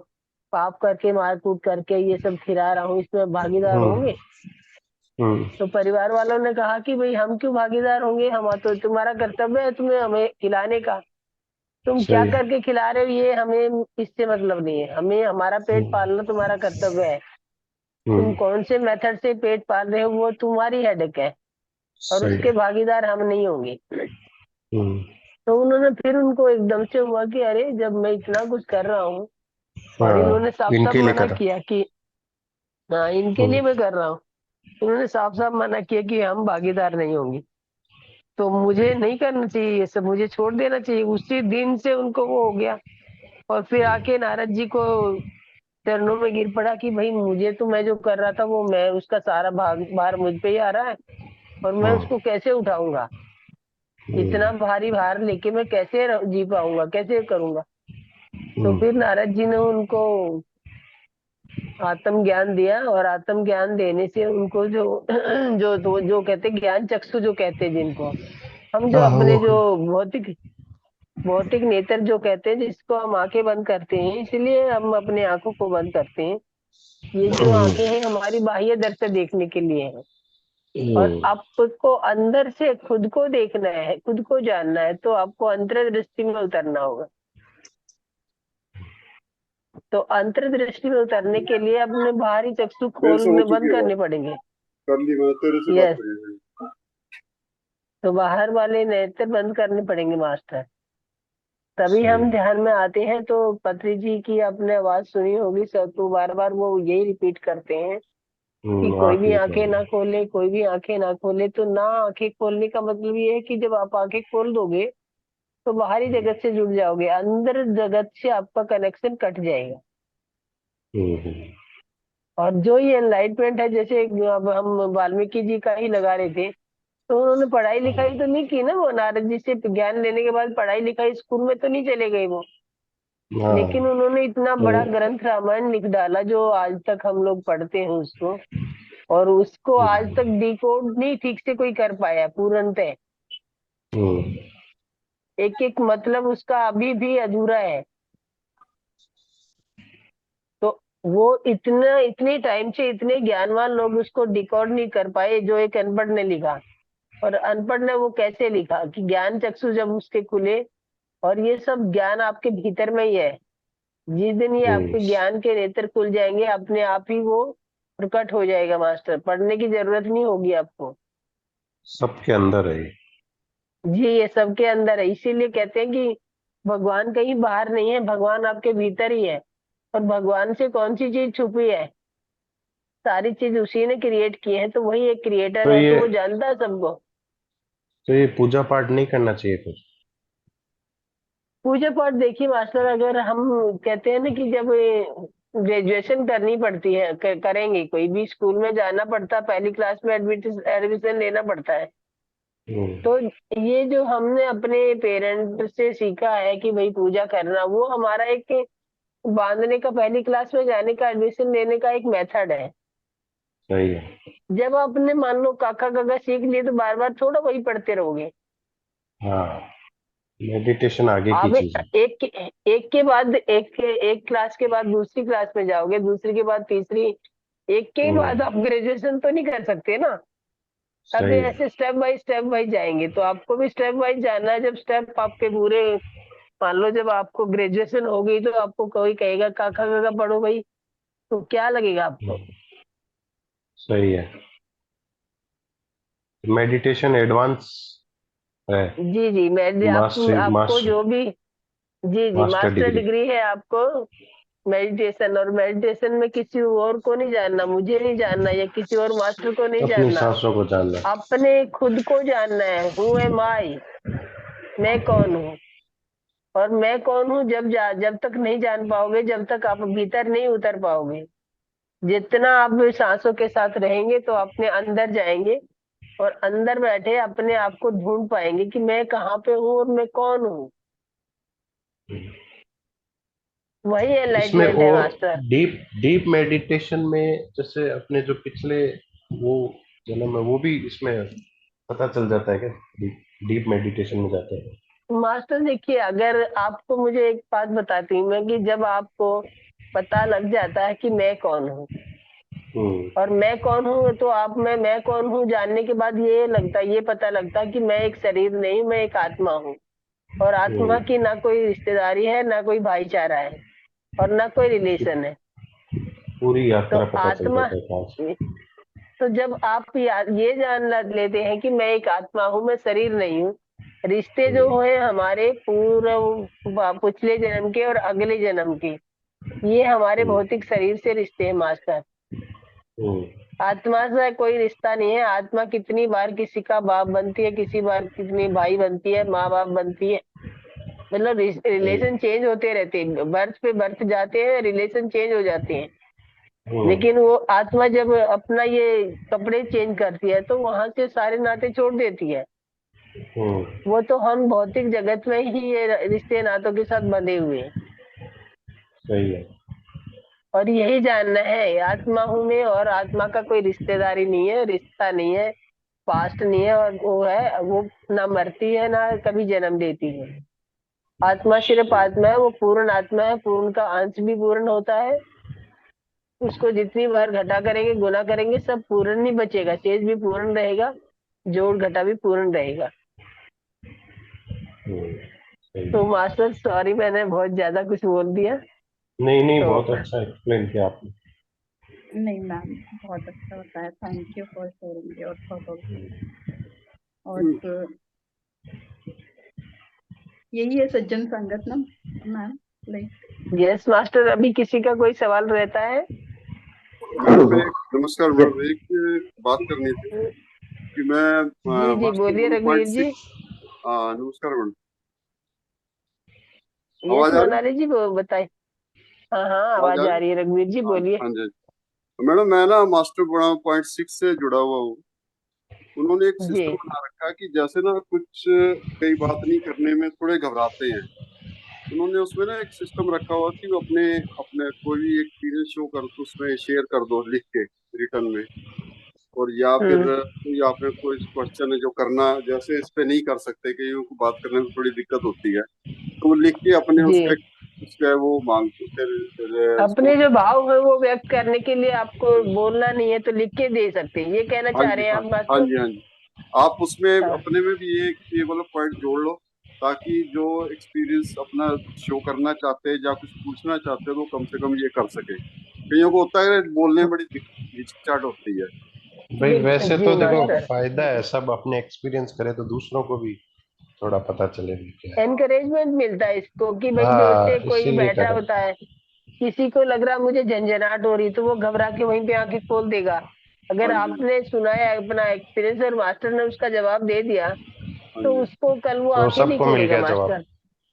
पाप करके मार कूट करके ये सब खिला रहा हूँ इसमें भागीदार हम्म। होंगे? हम्म। तो परिवार वालों ने कहा कि भाई हम क्यों भागीदार होंगे, हम तो, तुम्हारा कर्तव्य है तुम्हें हमें खिलाने का, तुम क्या सही है। करके खिला रहे हो ये हमें इससे मतलब नहीं है, हमें हमारा पेट हम्म। पालना तुम्हारा कर्तव्य है। तुम हम्म। कौन से मेथड से पेट पाल रहे हो वो तुम्हारी हेडेक है, और सही उसके है। भागीदार हम नहीं होंगे। हम्म। तो उन्होंने फिर उनको एकदम से हुआ कि अरे जब मैं इतना कुछ कर रहा हूँ, और इन्होंने हाँ, साफ साफ इनके लिए मना कर। किया कि हाँ इनके लिए हम्म। मैं कर रहा हूँ, इन्होंने साफ साफ मना किया कि हम भागीदार नहीं होंगे, तो मुझे नहीं करना चाहिए ये सब, मुझे छोड़ देना चाहिए। उसी दिन से उनको वो हो गया, और फिर आके नारद जी को चरणों में गिर पड़ा कि भाई मुझे तो, मैं जो कर रहा था वो मैं, उसका सारा भार मुझ पे ही आ रहा है, और मैं हम्म। उसको कैसे उठाऊंगा? इतना हम्म। भारी भार लेके मैं कैसे जी पाऊंगा, कैसे करूंगा? तो हम्म। फिर नारद जी ने उनको आत्म ज्ञान दिया, और आत्म ज्ञान देने से उनको जो जो कहते ज्ञान चक्षु जो कहते हैं, जिनको हम जो हाँ हाँ, अपने वो। जो भौतिक भौतिक नेत्र जो कहते हैं, जिसको हम आंखें बंद करते हैं, इसलिए हम अपने आंखों को बंद करते हैं। ये जो हम्म। आंखें हैं हमारी बाह्य दृश्य देखने के लिए है, और हम्म। आपको अंदर से खुद को देखना है, खुद को जानना है, तो आपको अंतर्दृष्टि में उतरना होगा। तो अंतर्दृष्टि में उतरने के लिए अपने बाहरी चक्षु मेरे से हो खोलने चुकी बंद है करने बात, पड़ेंगे। कर ली मैंने तेरे से बात यस, करी है। तो बाहर वाले नेत्र बंद करने पड़ेंगे मास्टर, तभी सही हम है। ध्यान में आते हैं। तो पत्री जी की आपने आवाज सुनी होगी सब, तो बार बार वो यही रिपीट करते हैं कि कोई आँख भी नहीं आंखें खोलनी। ना खोले, कोई भी आंखें ना खोले। तो ना आंखें खोलने का मतलब ये है कि जब आप आंखें खोल दोगे तो बाहरी जगत से जुड़ जाओगे, अंदर जगत से आपका कनेक्शन कट जाएगा। हम्म। और जो ये एनलाइटमेंट है, जैसे अब हम वाल्मीकि जी का ही लगा रहे थे, तो उन्होंने पढ़ाई लिखाई तो नहीं की ना, वो नारद जी से ज्ञान लेने के बाद पढ़ाई लिखाई स्कूल में तो नहीं चले गए वो, हाँ। लेकिन उन्होंने इतना तो बड़ा ग्रंथ रामायण लिख डाला जो आज तक हम लोग पढ़ते हैं उसको, और उसको आज हम्म। तक डिकोड नहीं ठीक से कोई कर पाया पूर्णतः। हम्म। एक एक मतलब उसका अभी भी अधूरा है। तो वो इतना, इतने टाइम से इतने ज्ञानवान लोग उसको डिकोड नहीं कर पाए जो एक अनपढ़ ने लिखा। और अनपढ़ ने वो कैसे लिखा कि ज्ञान चक्षु जब उसके खुले, और ये सब ज्ञान आपके भीतर में ही है। जिस दिन ये हम्म। आपके ज्ञान के नेत्र खुल जाएंगे, अपने आप ही वो प्रकट हो जाएगा मास्टर, पढ़ने की जरूरत नहीं होगी आपको। सबके अंदर है ये। जी ये सबके अंदर है, इसीलिए कहते हैं कि भगवान कहीं बाहर नहीं है, भगवान आपके भीतर ही है। और भगवान से कौन सी चीज छुपी है? सारी चीज उसी ने क्रिएट की है, तो वही एक तो क्रिएटर है, ये तो वो जानता है सबको। तो ये पूजा पाठ नहीं करना चाहिए फिर? पूजा पाठ देखिए मास्टर, अगर हम कहते हैं ना कि जब ग्रेजुएशन करनी पड़ती है, करेंगे, कोई भी स्कूल में जाना पड़ता है, पहली क्लास में एडमिशन लेना पड़ता है, तो ये जो हमने अपने पेरेंट से सीखा है कि भाई पूजा करना, वो हमारा एक बांधने का, पहली क्लास में जाने का, एडमिशन लेने का एक मेथड है। सही है। जब आपने मान लो काका काका सीख लिए तो बार बार थोड़ा वही पढ़ते रहोगे। हाँ, मेडिटेशन आगे की आप चीज है। एक के बाद एक क्लास के बाद दूसरी क्लास में जाओगे, दूसरी के बाद तीसरी, एक के बाद आप ग्रेजुएशन तो नहीं कर सकते ना। अब सही है। ऐसे स्टेप बाय जाएंगे, तो आपको भी स्टेप वाइज जाना है। जब स्टेप आपके पूरे, मान लो जब आपको ग्रेजुएशन हो गई तो आपको कोई कहेगा काका काका पढ़ो भाई, तो क्या लगेगा आपको? सही है। मेडिटेशन एडवांस है। जी जी, मैं आपको जो भी, जी जी, मास्टर मास्टर डिग्री। डिग्री है आपको मेडिटेशन। और मेडिटेशन में किसी और को नहीं जानना, मुझे नहीं जानना, या किसी और मास्टर को नहीं अपनी जानना, सांसों को जानना। अपने खुद को जानना है। हु एम आई, मैं कौन हूँ। और मैं कौन हूँ जब तक नहीं जान पाओगे, जब तक आप भीतर नहीं उतर पाओगे। जितना आप सांसों के साथ रहेंगे तो अपने अंदर जाएंगे, और अंदर बैठे अपने आप को ढूंढ पाएंगे कि मैं कहाँ पे हूँ और मैं कौन हूँ। वही इसमें एनलाइटमेंट वो है मास्टर। डीप डीप मेडिटेशन में जैसे अपने जो पिछले वो जन्म है वो भी इसमें पता चल जाता है क्या? डीप डीप मेडिटेशन में जाते हैं? मास्टर देखिए, अगर आपको, मुझे एक बात बताती हूँ मैं, कि जब आपको पता लग जाता है कि मैं कौन हूँ, और मैं कौन हूँ, तो आप में मैं कौन हूँ जानने के बाद ये पता लगता है कि मैं एक शरीर नहीं, मैं एक आत्मा हूँ। और आत्मा की ना कोई रिश्तेदारी है, ना कोई भाईचारा है, और ना कोई रिलेशन है। पूरी तो यात्रा पता चल आत्मा, जाता है कहाँ से। तो जब आप ये जान लेते हैं कि मैं एक आत्मा हूँ, मैं शरीर नहीं हूँ, रिश्ते जो हैं हमारे पूर्व पिछले जन्म के और अगले जन्म के, ये हमारे भौतिक शरीर से रिश्ते हैं मास्टर। आत्मा से कोई रिश्ता नहीं है। आत्मा कितनी बार किसी का बाप बनती है, किसी बार कितनी भाई बनती है, माँ बाप बनती है, मतलब रिलेशन चेंज होते रहते हैं, बर्थ पे बर्थ जाते हैं, रिलेशन चेंज हो जाते हैं। लेकिन वो आत्मा जब अपना ये कपड़े चेंज करती है तो वहां से सारे नाते छोड़ देती है। वो तो हम भौतिक जगत में ही ये रिश्ते नातों के साथ बंधे हुए हैं। सही है। और यही जानना है, आत्मा हूं मैं, और आत्मा का कोई रिश्तेदारी नहीं है, रिश्ता नहीं है, पास्ट नहीं है, और वो है, वो ना मरती है ना कभी जन्म देती है। आत्मा सिर्फ आत्मा है, वो पूर्ण आत्मा है, पूर्ण का अंश भी पूर्ण होता है। उसको जितनी बार घटा करेंगे, गुना करेंगे, सब पूर्ण ही बचेगा, शेष भी पूर्ण रहेगा, जोड़ घटा भी पूर्ण रहेगा। तो मास्टर सॉरी, मैंने बहुत ज्यादा कुछ बोल दिया। नहीं नहीं, तो बहुत अच्छा एक्सप्लेन किया आपने। नहीं मैम, बहुत अच्छा बताया, thank you for sharing your thought. और यही है सज्जन संगत ना मैम, लाइक। यस मास्टर, अभी किसी का कोई सवाल रहता है? मैडम नमस्कार मैडम, एक बात करनी थी कि मैं जी जी, बोलिए रघुवीर जी। नमस्कार मैडम, यस आवाज आ रही मनाली जी, बताइए। हाँ हाँ, आवाज आ रही है, रघुवीर जी बोलिए। हाँ जी मैडम, मैं ना मास्टर .6 से जुड़ा हुआ हूँ। उन्होंने एक जी सिस्टम बना रखा है कि जैसे ना कुछ कई बात नहीं करने में थोड़े घबराते हैं, उन्होंने उसमें ना एक सिस्टम रखा हुआ कि वो अपने अपने कोई भी एक्सपीरियंस शो कर तो उसमें शेयर कर दो लिख के रिटर्न में। और या फिर कोई आपने कोई क्वेश्चन है जो करना, जैसे इस पे नहीं कर सकते, कईयों को बात करने में थोड़ी दिक्कत होती है, तो वो लिख के अपने जी, उसका वो मांगते फिर अपने जो भाव है वो व्यक्त करने के लिए आपको बोलना नहीं है तो लिख के दे सकते हैं, ये कहना हाँ चाह जी रहे हैं हाँ आप हाँ मास्टर? जी हाँ जी, आप उसमें हाँ अपने में भी ये वाला पॉइंट जोड़ लो, ताकि जो एक्सपीरियंस अपना शो करना चाहते हैं या कुछ पूछना चाहते हैं तो कम से कम ये कर सके। कईयों को होता है बोलने में बड़ी हिचकिचाहट होती है। भाई वैसे जी तो देखो मास्टर, फायदा है, सब अपने एक्सपीरियंस करे तो दूसरों को भी थोड़ा पता चले भी क्या है। एनकरेजमेंट मिलता है इसको कि भाई हाँ, जैसे कोई इसीलिए बैठा करें। होता है, किसी को लग रहा मुझे झंझनाहट हो रही, तो वो घबरा के वहीं पे आके खोल देगा। अगर हाँ जी आपने सुना है अपना एक्सपीरियंस और मास्टर ने उसका जवाब दे दिया, हाँ तो जी उसको कल वो तो आके नहीं सबको मिल खेलेगा गया जवाब। मास्टर।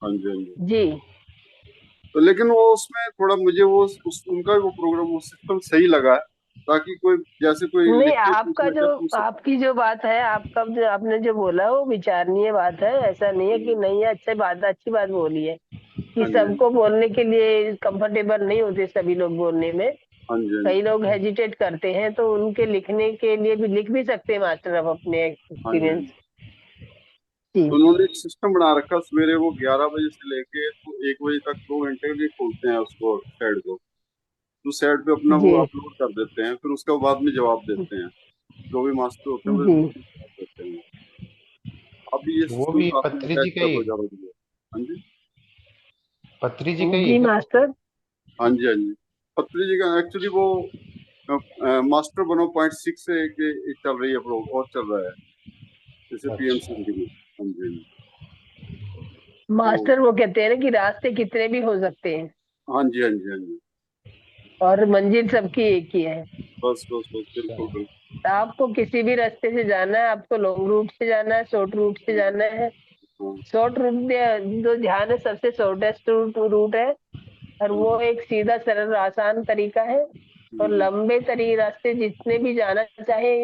हाँ जी हाँ जी। जी तो लेकिन वो उसमें थोड़ा मुझे वो उनका वो प्रोग्राम वो सिस्टम सही लगा है, ताकि कोई जैसे कोई नहीं, लिख के पूछ आपका ले जो क्या पूछ सकते। आपकी जो बात है, आपका जो आपने जो बोला वो विचारणीय बात है। ऐसा नहीं है कि नहीं है, अच्छी बात बोली है कि हाँ जी सबको बोलने के लिए कंफर्टेबल नहीं होते सभी लोग बोलने में। हाँ जी हाँ जी कई लोग हेजिटेट करते हैं, तो उनके लिखने के लिए भी लिख भी सकते हैं मास्टर आप अपने हाँ जी हाँ एक्सपीरियंस। जी। जी तो उन्होंने एक सिस्टम बना रखा, सवेरे वो 11 बजे से लेके तो 1 बजे तक 2 घंटे के लिए खोलते हैं उसको साइड को। तो साइड पे अपना वो जी अपलोड कर देते हैं, फिर उसका बाद में जवाब देते हैं। जो भी मास्टर होते हैं वो जी जवाब देते हैं। अभी ये वो सिस्टम भी काफी पत्री जी का बेहतर ही हो है? जा रही है। हाँ जी पत्री जी का ही है जी क्या? मास्टर। हाँ जी हाँ जी। पत्री जी का एक्चुअली वो मास्टर बनो .6 से एक चल रही है, और चल रहा है जैसे अच्छा। पीएमसी की। हाँ जी हाँ जी। तो मास्टर वो कहते हैं ना कि रास्ते कितने भी हो सकते हैं हाँ जी हाँ जी हाँ जी। और मंजिल सबकी एक ही है। बस बस बस, अच्छा। बिल्कुल बिल्कुल। तो आपको किसी भी रास्ते से जाना है, आपको लॉन्ग रूट से जाना है, शॉर्ट रूट से जाना है। हाँ शॉर्ट रूट जो ध्यान है सबसे शॉर्टेस्ट रूट है, और हाँ, वो एक सीधा सरल आसान तरीका है। और हम्म, लंबे रास्ते जितने भी जाना चाहे,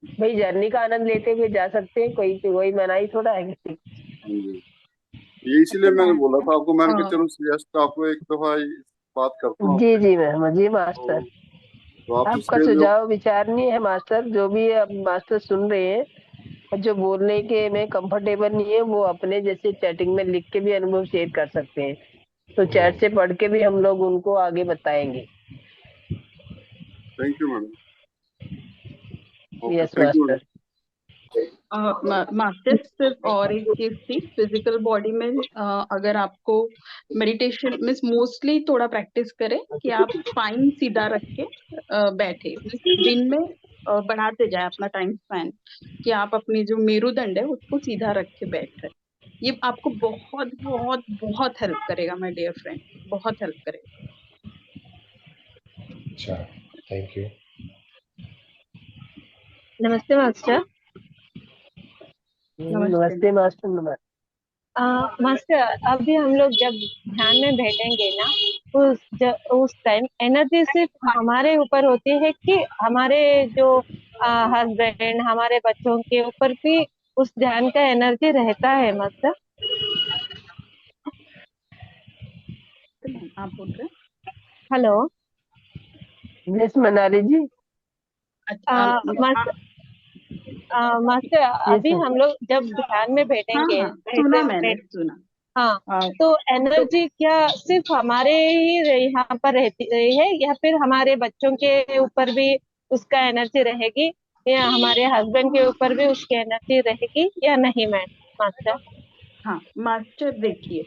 भाई जर्नी का आनंद लेते हुए जा सकते हैं, कोई मनाही थोड़ा है किसी की। हाँ जी। ये इसीलिए अच्छा मैंने मैम, बोला था आपको, मैंने कहा चलो सजेस्ट आपको एक दफा बात करता हूँ जी आपसे। जी मैम, जी मास्टर। तो, तो आप आपका उसके जो। सुझाव विचारणीय है मास्टर। जो भी अब मास्टर सुन रहे हैं और जो बोलने के में कंफर्टेबल नहीं है, वो अपने जैसे चैटिंग में लिख के भी अनुभव शेयर कर सकते हैं। तो चैट से पढ़ के भी हम लोग उनको आगे बताएंगे। Thank you madam. Okay, yes thank you madam. Master. Master सिर्फ और एक चीज थी, फिजिकल बॉडी में अगर आपको मेडिटेशन मीन्स मोस्टली थोड़ा प्रैक्टिस करें कि आप स्पाइन सीधा रख के बैठे, दिन में बढ़ाते जाए अपना टाइम स्पैन, कि आप अपनी जो मेरुदंड है उसको सीधा रख के बैठ रहे। ये आपको बहुत बहुत बहुत हेल्प करेगा माय डियर फ्रेंड, बहुत हेल्प करेगा। अच्छा, थैंक यू। नमस्ते मास्टर। नमस्ते नमस्ते मैम। मास्टर, नमस्ते। मास्टर, अभी हम लोग जब ध्यान में बैठेंगे ना, उस टाइम एनर्जी सिर्फ हमारे ऊपर होती है कि हमारे जो हस्बैंड, हमारे बच्चों के ऊपर भी उस ध्यान का एनर्जी रहता है मास्टर? आप बोल रहे हैं? हेलो। यस मनाली जी। मास्टर, मास्टर, यस अभी हम लोग जब ध्यान में हाँ बैठेंगे, हाँ, सुना मैंने, सुना। हाँ, हाँ, तो तो एनर्जी क्या सिर्फ हमारे ही यहाँ पर रहती रही है, या फिर हमारे बच्चों के ऊपर भी उसका एनर्जी रहेगी, या हमारे हस्बैंड के ऊपर भी उसकी एनर्जी रहेगी या नहीं मैम मास्टर? हाँ मास्टर देखिए,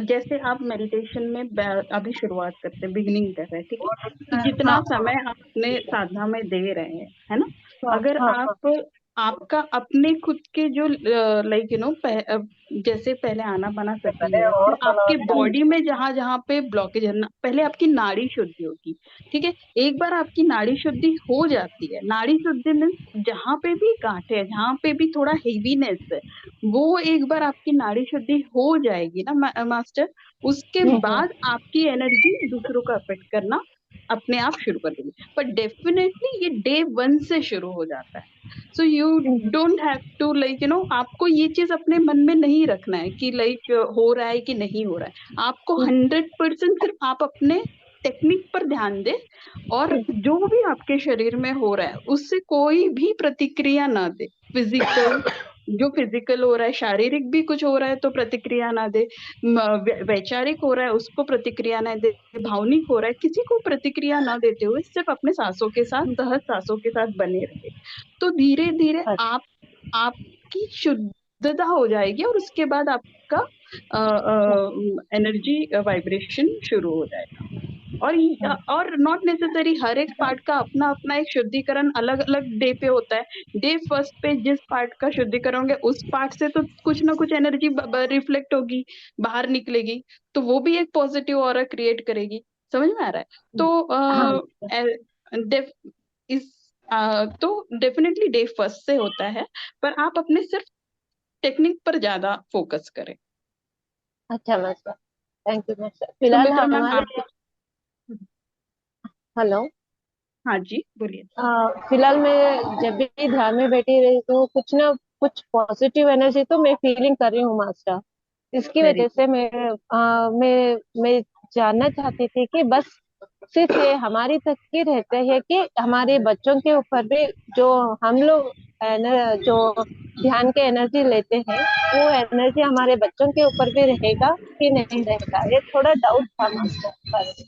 जैसे आप मेडिटेशन में अभी शुरुआत करते हैं, बिगिनिंग कर रहे हैं, ठीक है, तो जितना हाँ समय आप अपने साधना में दे रहे हैं, है ना, हाँ अगर हाँ हाँ आपका अपने खुद के जो लाइक जैसे पहले आना बना सकी है, फिर आपके बॉडी में जहां जहां पे ब्लॉकेज है ना, पहले आपकी नाड़ी शुद्धि होगी, ठीक है। एक बार आपकी नाड़ी शुद्धि हो जाती है, नाड़ी शुद्धि में जहां पे भी गांठ है, जहां पे भी थोड़ा हेवीनेस है, वो एक बार आपकी नाड़ी शुद्धि हो जाएगी ना मास्टर, उसके बाद आपकी एनर्जी दूसरों को अफेक्ट करना अपने आप शुरू कर देगी। पर डेफिनेटली ये डे 1 से शुरू हो जाता है। So you don't have to like आपको ये चीज अपने मन में नहीं रखना है कि लाइक हो रहा है कि नहीं हो रहा है। आपको 100% सिर्फ आप अपने टेक्निक पर ध्यान दे, और जो भी आपके शरीर में हो रहा है उससे कोई भी प्रतिक्रिया ना दे। फिजिकल, जो फिजिकल हो रहा है, शारीरिक भी कुछ हो रहा है तो प्रतिक्रिया ना दे, वैचारिक हो रहा है उसको प्रतिक्रिया ना दे, भावनिक हो रहा है किसी को प्रतिक्रिया ना देते हुए सिर्फ अपने सांसों के साथ, सहज सांसों के साथ बने रहे। तो धीरे धीरे आपकी शुद्धता हो जाएगी, और उसके बाद आपका एनर्जी वाइब्रेशन शुरू हो जाएगा। और नॉट नेसेसरी हर एक पार्ट का अपना अपना एक शुद्धिकरण अलग अलग डे पे होता है। डे फर्स्ट पे जिस पार्ट का शुद्धिकरण होंगे उस पार्ट से तो कुछ ना कुछ एनर्जी रिफ्लेक्ट होगी, बाहर निकलेगी, तो वो भी एक पॉजिटिव ऑरा क्रिएट करेगी। समझ में आ रहा है? हाँ इस तो डेफिनेटली डे फर्स्ट से होता है, पर आप अपने सिर्फ टेक्निक पर ज्यादा फोकस करें। अच्छा मास्टर, थैंक यू मास्टर। फिलहाल सुमित्रा मैम हमारे, आपको, हेलो, हाँ जी बोलिए। फिलहाल मैं जब भी ध्यान में बैठी रही तो कुछ ना कुछ पॉजिटिव एनर्जी तो मैं फीलिंग कर रही हूँ मास्टर। इसकी वेरी वजह से मैं जानना चाहती थी कि बस सिर्फ ये हमारी तक ही रहते हैं कि हमारे बच्चों के ऊपर भी जो हम लोग जो ध्यान के एनर्जी लेते हैं वो एनर्जी हमारे बच्चों के ऊपर भी रहेगा कि नहीं रहेगा, ये थोड़ा डाउट था मास्टर बस।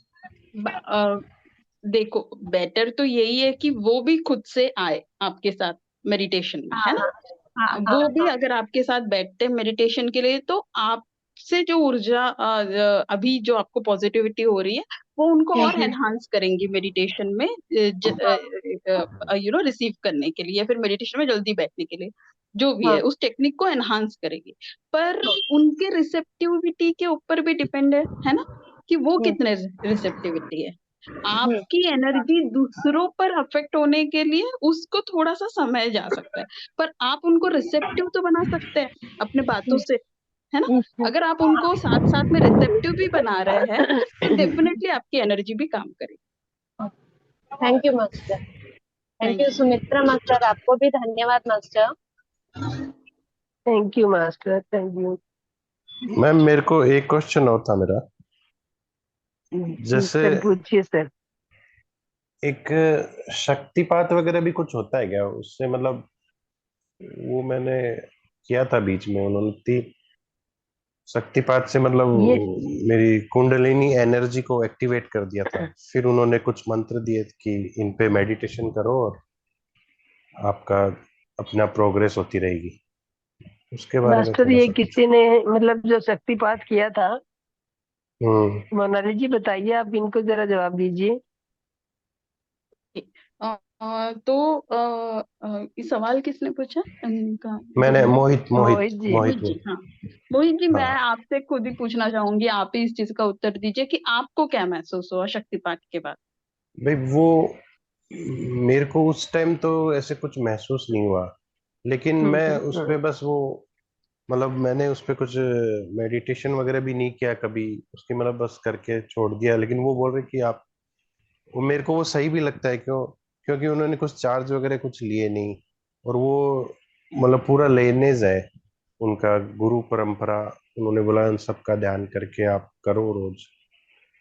देखो, बेटर तो यही है कि वो भी खुद से आए आपके साथ मेडिटेशन में, हाँ है ना। हाँ हाँ वो भी हाँ अगर आपके साथ बैठते हैं मेडिटेशन के लिए, तो आपसे जो ऊर्जा अभी जो आपको पॉजिटिविटी हो रही है, वो उनको और हाँ एनहांस करेंगी मेडिटेशन में, रिसीव करने के लिए, या फिर मेडिटेशन में जल्दी बैठने के लिए, जो भी है हाँ उस टेक्निक को एनहांस करेगी। पर उनके रिसेप्टिविटी के ऊपर भी डिपेंड है ना, कि वो कितने रिसेप्टिविटी है। आपकी एनर्जी दूसरों पर अफेक्ट होने के लिए उसको थोड़ा सा समय जा सकता है, पर आप उनको रिसेप्टिव तो बना सकते हैं अपने बातों से, है ना। अगर आप उनको साथ साथ में रिसेप्टिव भी बना रहे हैं, तो डेफिनेटली आपकी एनर्जी भी काम करेगी। Thank you master, thank thank you you. Sumitra master, आपको भी धन्यवाद master. Thank you master, thank you. Ma'am मेरे को एक क्वेश्चन और था मेरा। जैसे सर पूछिए सर। एक शक्तिपात वगैरह भी कुछ होता है क्या उससे, मतलब वो मैंने किया था बीच में, उन्होंने शक्तिपात से मतलब ये मेरी कुंडलिनी एनर्जी को एक्टिवेट कर दिया था। फिर उन्होंने कुछ मंत्र दिए कि इन पे मेडिटेशन करो और आपका अपना प्रोग्रेस होती रहेगी। उसके बारे में मास्टर थोड़ा ये सा कुछ। किसी ने मतलब जो शक्तिपात किया था, हम्म। मोनाली जी बताइए, आप इनको जरा जवाब दीजिए। तो इस सवाल किसने पूछा इनका, जो मैंने भी है। मोहित मोहित मोहित जी। मोहित मोहित जी, ने। हाँ। मोहित जी, मैं हाँ आपसे खुद ही पूछना चाहूंगी, आप ही इस चीज का उत्तर दीजिए कि आपको क्या महसूस हुआ शक्तिपात के बाद। भाई, वो मेरे को उस टाइम तो ऐसे कुछ महसूस नहीं हुआ, लेकिन मैं उस पे बस वो, मतलब मैंने उस पे कुछ मेडिटेशन वगैरह भी नहीं किया कभी उसकी, मतलब बस करके छोड़ दिया। लेकिन वो बोल रहे कि आप, वो मेरे को वो सही भी लगता है, क्योंकि उन्होंने कुछ चार्ज वगैरह कुछ लिए नहीं, और वो मतलब पूरा लेनेज है उनका, गुरु परंपरा। उन्होंने बोला इन सबका ध्यान करके आप करो, रोज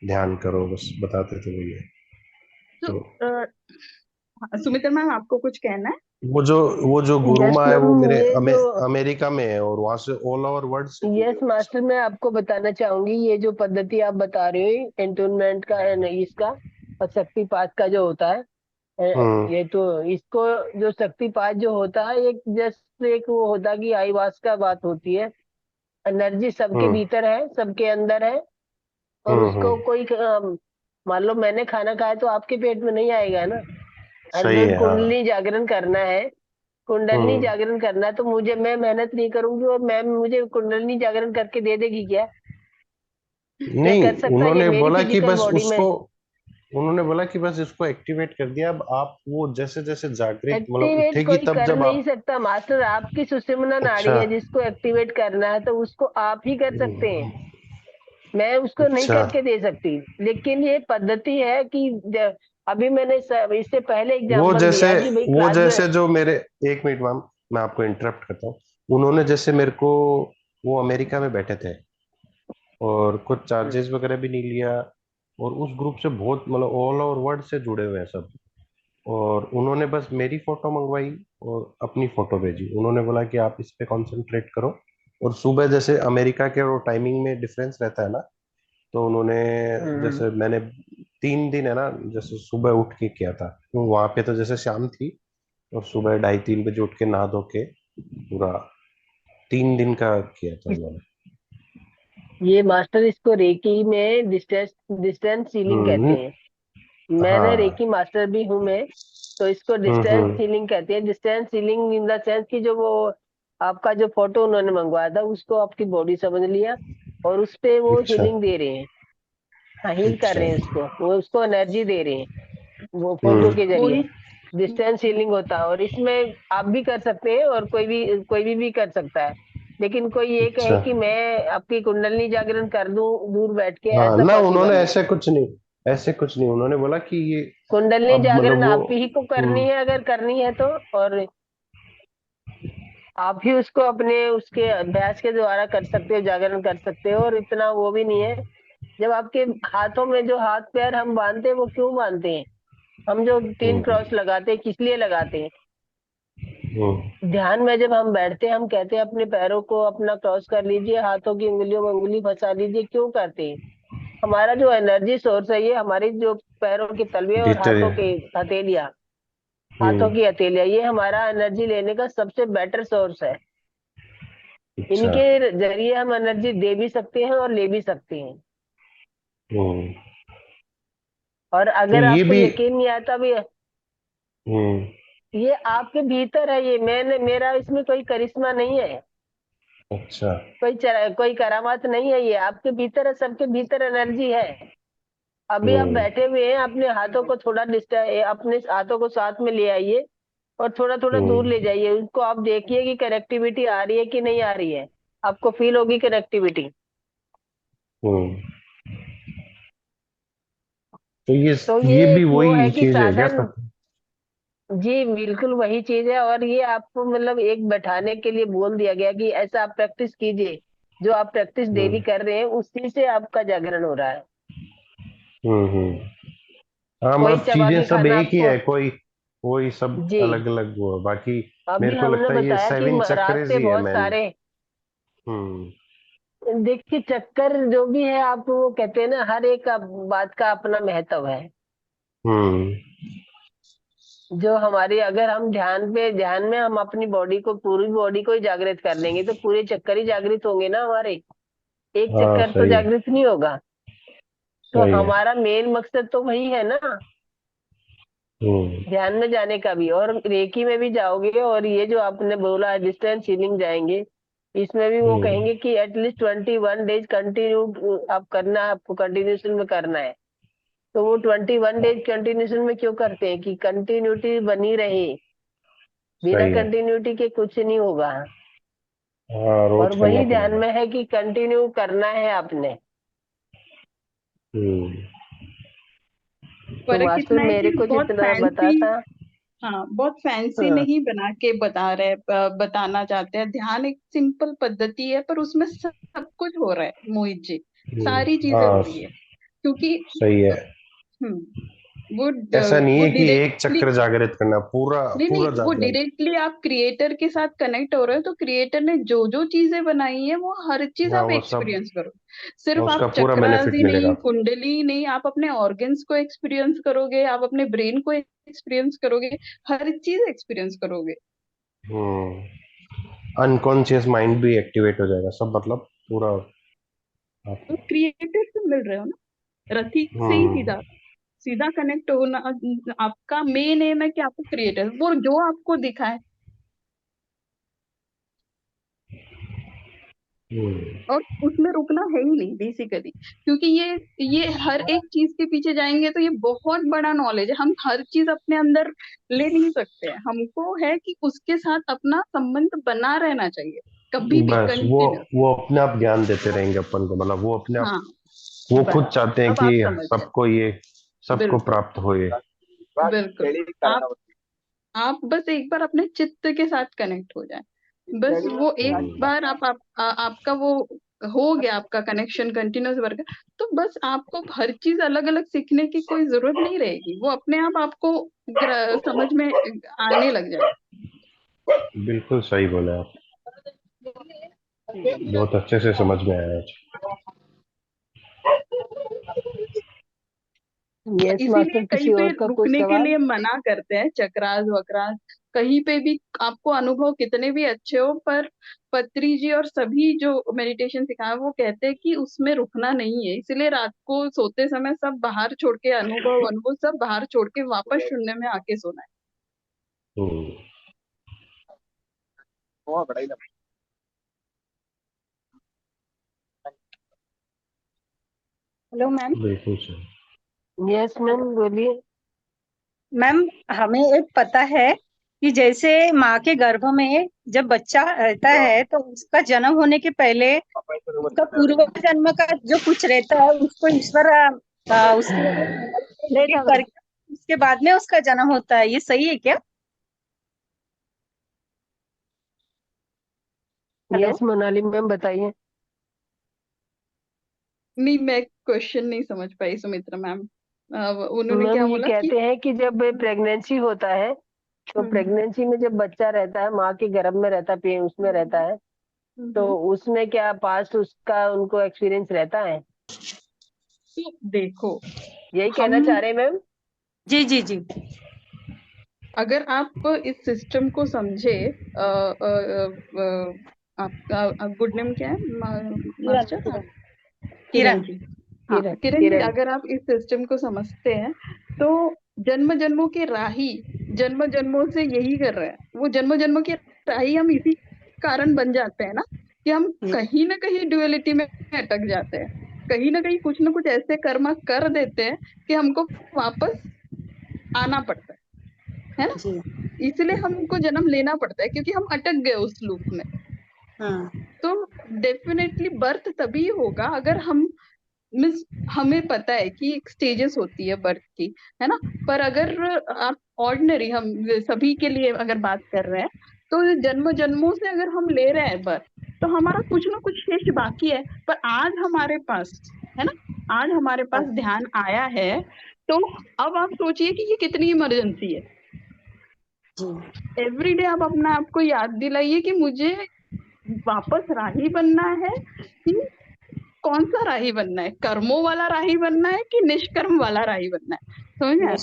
ध्यान करो, बस बताते थे भैया। तो तो सुमित्रा मैम, आपको कुछ कहना है। वो जो गुरु यस माँ है मैम, वो मेरे ये जो अमेरिका में है, और वहां से ऑल ओवर वर्ल्ड से जुड़े यस हुए हैं सब। मास्टर, मैं आपको बताना चाहूंगी, ये जो पद्धति आप बता रहे हो एंटोनमेंट का है नहीं इसका, और शक्तिपात का जो होता है, हम्म ये तो इसको, जो शक्तिपात जो होता है, एक जस्ट एक वो होता है कि आईवास का बात होती है। एनर्जी सबके हम्म भीतर है, सबके अंदर है, और उसको हम्म। कोई मान लो मैंने खाना खाया तो आपके पेट में नहीं आएगा ना। सही अगर है, हाँ। कुंडली जागरण करना है, कुंडली हम्म। जागरण करना है, तो मैं मेहनत नहीं करूंगी और मैम मुझे कुंडली जागरण करके दे देगी क्या? या नहीं, कर सकता है ये उन्होंने मेरी बोला कि फिजिकल बस बॉडी में? उसको, उन्होंने बोला कि बस इसको एक्टिवेट कर दिया। अब आप वो जैसे जैसे जागृत मतलब एक्टिवेट उठेगी कोई तब कर जब नहीं आप। सकता मास्टर, आपकी सुषुम्ना नाड़ी अच्छा है जिसको एक्टिवेट करना है, तो उसको आप ही कर सकते हैं, मैं उसको नहीं अच्छा। करके दे सकती। लेकिन ये पद्धति है कि अभी मैंने इससे पहले वो एग्जांपल जैसे दिया कि भाई वो क्लास जैसे में। जो मेरे, एक मिनट मैम, मैं आपको इंटरप्ट करता हूँ। उन्होंने जैसे मेरे को, वो अमेरिका में बैठे थे और कुछ चार्जेस वगैरह भी नहीं लिया, और उस ग्रुप से बहुत मतलब ऑल ओवर वर्ल्ड से जुड़े हुए हैं सब। और उन्होंने बस मेरी फोटो मंगवाई और अपनी फोटो भेजी। उन्होंने बोला कि आप इस पे कंसंट्रेट करो, और सुबह जैसे अमेरिका के वो टाइमिंग में डिफरेंस रहता है ना, तो उन्होंने, हम्म, जैसे मैंने 3 दिन है ना, जैसे सुबह उठ के किया था, तो वहां पे तो जैसे शाम थी, और सुबह 2:30-3 बजे उठ के नहा धो के पूरा 3 दिन का किया था उन्होंने। ये मास्टर इसको रेकी में डिस्टेंस डिस्टेंस सीलिंग कहते हम्म। हैं। मैंने हाँ। रेकी मास्टर भी हूँ मैं, तो इसको डिस्टेंस हम्म। सीलिंग कहते हैं। Distance ceiling in the sense की जो वो आपका जो फोटो उन्होंने मंगवाया था उसको आपकी बॉडी समझ लिया, और उस पे वो अच्छा हीलिंग दे रहे हैं। हाँ, हील कर अच्छा। रहे हैं उसको, वो उसको एनर्जी दे रहे हैं वो फोटो हम्म। के जरिए। मोहित, डिस्टेंस हीलिंग होता है, और इसमें आप भी कर सकते हैं और कोई भी भी कर सकता है। लेकिन कोई ये कहे अच्छा। कि मैं आपकी कुंडलनी जागरण कर दूं दूर बैठ के, हाँ ऐसा ना, पॉसिबल उन्होंने नहीं है। ऐसे कुछ नहीं उन्होंने बोला कि ये कुंडलनी अब मतलब जागरण वो। आप ही को करनी है, अगर करनी है तो, और आप ही उसको अपने उसके अभ्यास के द्वारा कर सकते हो, जागरण कर सकते हो। और इतना वो भी नहीं है। जब आपके हाथों में जो हाथ पैर हम बांधते हैं, वो क्यों बांधते हैं? हम जो 3 हम्म। क्रॉस लगाते हैं, किस लिए लगाते हैं? हम्म। ध्यान में जब हम बैठते हैं, हम कहते हैं अपने पैरों को अपना क्रॉस कर लीजिए, हाथों की उंगलियों में उंगली फंसा लीजिए। क्यों करते हैं? हमारा जो एनर्जी सोर्स है, ये हमारी जो पैरों के तलवे और भीतर हाथों है। के हथेलियां, हाथों हम्म। की हथेलियां, ये हमारा एनर्जी लेने का सबसे बेटर सोर्स है। अच्छा। इनके जरिए हम एनर्जी दे भी सकते हैं और ले भी सकते हैं। हम्म। और तो अगर ये आपको भी। यकीन नहीं आता भी, हम्म। ये आपके भीतर है। ये मैंने, मेरा इसमें कोई करिश्मा नहीं है, अच्छा। कोई करामात नहीं है। ये आपके भीतर है, सबके भीतर एनर्जी है। अभी आप हम्म। बैठे हुए हैं, अपने हाथों को थोड़ा अपने हाथों को साथ में ले आइए और थोड़ा थोड़ा दूर हम्म। ले जाइए उनको। आप देखिए कि कनेक्टिविटी आ रही है कि नहीं आ रही है। आपको फील होगी कनेक्टिविटी। हम्म। तो ये तो ये ये भी एक वो है वही कि चीज है क्या? साधन, जी बिल्कुल वही चीज है। और ये आपको मतलब एक बैठाने के लिए बोल दिया गया कि ऐसा आप प्रैक्टिस कीजिए। जो आप प्रैक्टिस डेली हम्म। कर रहे हैं, उसी से आपका जागरण हो रहा है। हम्म। हाँ, कोई मतलब चबा चीजें के सब खाना एक ही आपको, है, कोई वही सब जी अलग अलग वो है। बाकी अभी मेरे को हमने लगता है ये बताया कि 7 चक्रेज रास्ते ही है बहुत मैन। सारे। हम्म। देखिए चक्कर जो भी है, आप वो कहते हैं ना, हर एक बात का अपना महत्व है। हम्म। जो हमारी, अगर हम ध्यान में हम अपनी बॉडी को, पूरी बॉडी को ही जागृत कर लेंगे, तो पूरे चक्कर ही जागृत होंगे ना हमारे। एक हाँ चक्कर तो सही है। जागृत नहीं होगा। तो सही है। हमारा मेन मकसद तो वही है ना, हम्म। ध्यान में जाने का भी। और रेकी में भी जाओगे, और ये जो आपने बोला डिस्टेंस हीलिंग जाएंगे, इसमें भी वो हम्म। कहेंगे कि एटलीस्ट 21 डेज कंटिन्यू आप करना है, आपको कंटिन्यूशन में करना है। तो वो 21 डेज कंटिन्यूशन में क्यों करते हैं? कि कंटिन्यूटी बनी रहे। बिना सही है। कंटिन्यूटी के कुछ नहीं होगा। हाँ, और रोज करना वही ध्यान पड़ेगा। में है कि कंटिन्यू करना है आपने। हम्म। तो फर्क मास्टर इतना है कि मेरे को बहुत जितना फैंसी, बता था। हाँ बहुत फैंसी हाँ, नहीं बना के बता रहे, बताना चाहते हैं। ध्यान एक सिंपल पद्धति है, पर उसमें सब कुछ हो रहा है मोहित जी, सारी चीजें हो हाँ रही है। क्योंकि सही है। वो ऐसा नहीं वो है कि एक डायरेक्टली, चक्र जागृत करना, पूरा नहीं नहीं, पूरा वो जागरण। डायरेक्टली आप क्रिएटर के साथ कनेक्ट हो रहे हो, तो क्रिएटर ने जो जो चीजें बनाई है वो हर चीज हाँ आप वो सब, एक्सपीरियंस करो। सिर्फ उसका आप पूरा चक्रास बेनिफिट ही मिलेगा। नहीं, कुंडली ही नहीं, आप अपने ऑर्गन्स को एक्सपीरियंस करोगे, आप अपने ब्रेन को एक्सपीरियंस करोगे, हर चीज एक्सपीरियंस करोगे। अनकॉन्शियस माइंड भी एक्टिवेट हो जाएगा, सब मतलब पूरा तो आपको। क्रिएटर से मिल रहे हो ना, रथी से ही हम्म। सीधा सीधा कनेक्ट होना। आपका मेन एम है कि आपको क्रिएटर वो जो आपको दिखाए, हम्म। और उसमें रुकना है ही नहीं बेसिकली। क्योंकि ये हर एक चीज के पीछे जाएंगे तो ये बहुत बड़ा नॉलेज है, हम हर चीज अपने अंदर ले नहीं सकते हैं। हमको है कि उसके साथ अपना संबंध बना रहना चाहिए, कभी भी बस वो कंटिन्यू। वो अपने आप ज्ञान देते रहेंगे अपन को, मतलब वो अपने आप, हाँ वो बस, खुद चाहते हैं अब कि आप समझ गए। सबको ये, सबको बिल्कुल प्राप्त हो ये। बिल्कुल। आप आप बस एक बार अपने चित्त के साथ कनेक्ट हो जाए, बस वो एक हम्म। बार आपका वो हो गया, आपका कनेक्शन कंटिन्यूस वर्क। तो बस आपको हर चीज अलग अलग सीखने की कोई जरूरत नहीं रहेगी, वो अपने आप आपको समझ में आने लग जाएगा। बिल्कुल सही बोले आप, बहुत अच्छे से समझ में आया आज। यस इसीलिए मास्टर, कहीं किसी पे और का कोई रुकने के सवाल? लिए मना करते हैं, चक्रास वक्रास कहीं पे भी। आपको अनुभव कितने भी अच्छे हो, पर पत्री जी और सभी जो मेडिटेशन सिखाए वो कहते हैं कि उसमें रुकना नहीं है। इसलिए रात को सोते समय सब बाहर छोड़ के, अनुभव अनुभव सब बाहर छोड़ के वापस शून्य में आके सोना है। हम्म। Hello ma'am. बिल्कुल सही। यस मैम, हेलो बोलिए। मैम, हमें एक पता है कि जैसे माँ के गर्भ में जब बच्चा रहता है तो उसका जन्म होने के पहले उसका पूर्व जन्म का जो कुछ रहता है उसको ईश्वर उसके करके उसके बाद में उसका जन्म होता है, ये सही है क्या? हेलो। यस मोनाली मैम, बताइए। नहीं, मैं क्वेश्चन नहीं समझ पाई सुमित्रा मैम। उन्होंने मैम क्या ये बोला कि कहते हैं कि जब प्रेगनेंसी होता है तो प्रेगनेंसी में जब बच्चा रहता है, माँ के गर्भ में रहता है, उसमें रहता है, तो उसमें क्या पास्ट उसका उनको एक्सपीरियंस रहता है? तो देखो, यही कहना चाह रहे हैं मैम? जी जी जी। अगर आप इस सिस्टम को समझे, आपका गुड नेम क्या है मास्टर? किरण जी। हाँ, किरण जी, अगर आप इस सिस्टम को समझते हैं तो जन्म जन्मों के राही जन्म जन्मों से यही कर रहे हैं। वो जन्म जन्मों के राही हम इसी कारण बन जाते हैं ना, कि हम कहीं ना कहीं ड्युअलिटी में अटक जाते हैं, कहीं ना कुछ ऐसे कर्म कर देते हैं कि हमको वापस आना पड़ता है ना। इसलिए हमको जन्म लेना पड़ता है क्योंकि हम अटक गए उस लूप में। तो डेफिनेटली बर्थ तभी होगा अगर हम मीन्स हमें पता है कि एक स्टेजेस होती है बर्थ की, है ना। पर अगर आप ऑर्डिनरी, हम सभी के लिए अगर बात कर रहे हैं, तो जन्म जन्मों से अगर हम ले रहे हैं बर्थ, तो हमारा कुछ ना कुछ शेष बाकी है। पर आज हमारे पास, है ना, आज हमारे पास ध्यान आया है, तो अब आप सोचिए कि ये कितनी इमरजेंसी है। एवरीडे आप अपना आप को याद दिलाइए कि मुझे वापस राही बनना है, कि कौन सा राही बनना है, कर्मों वाला राही बनना है कि निष्कर्म वाला राही बनना है। समझ में आया?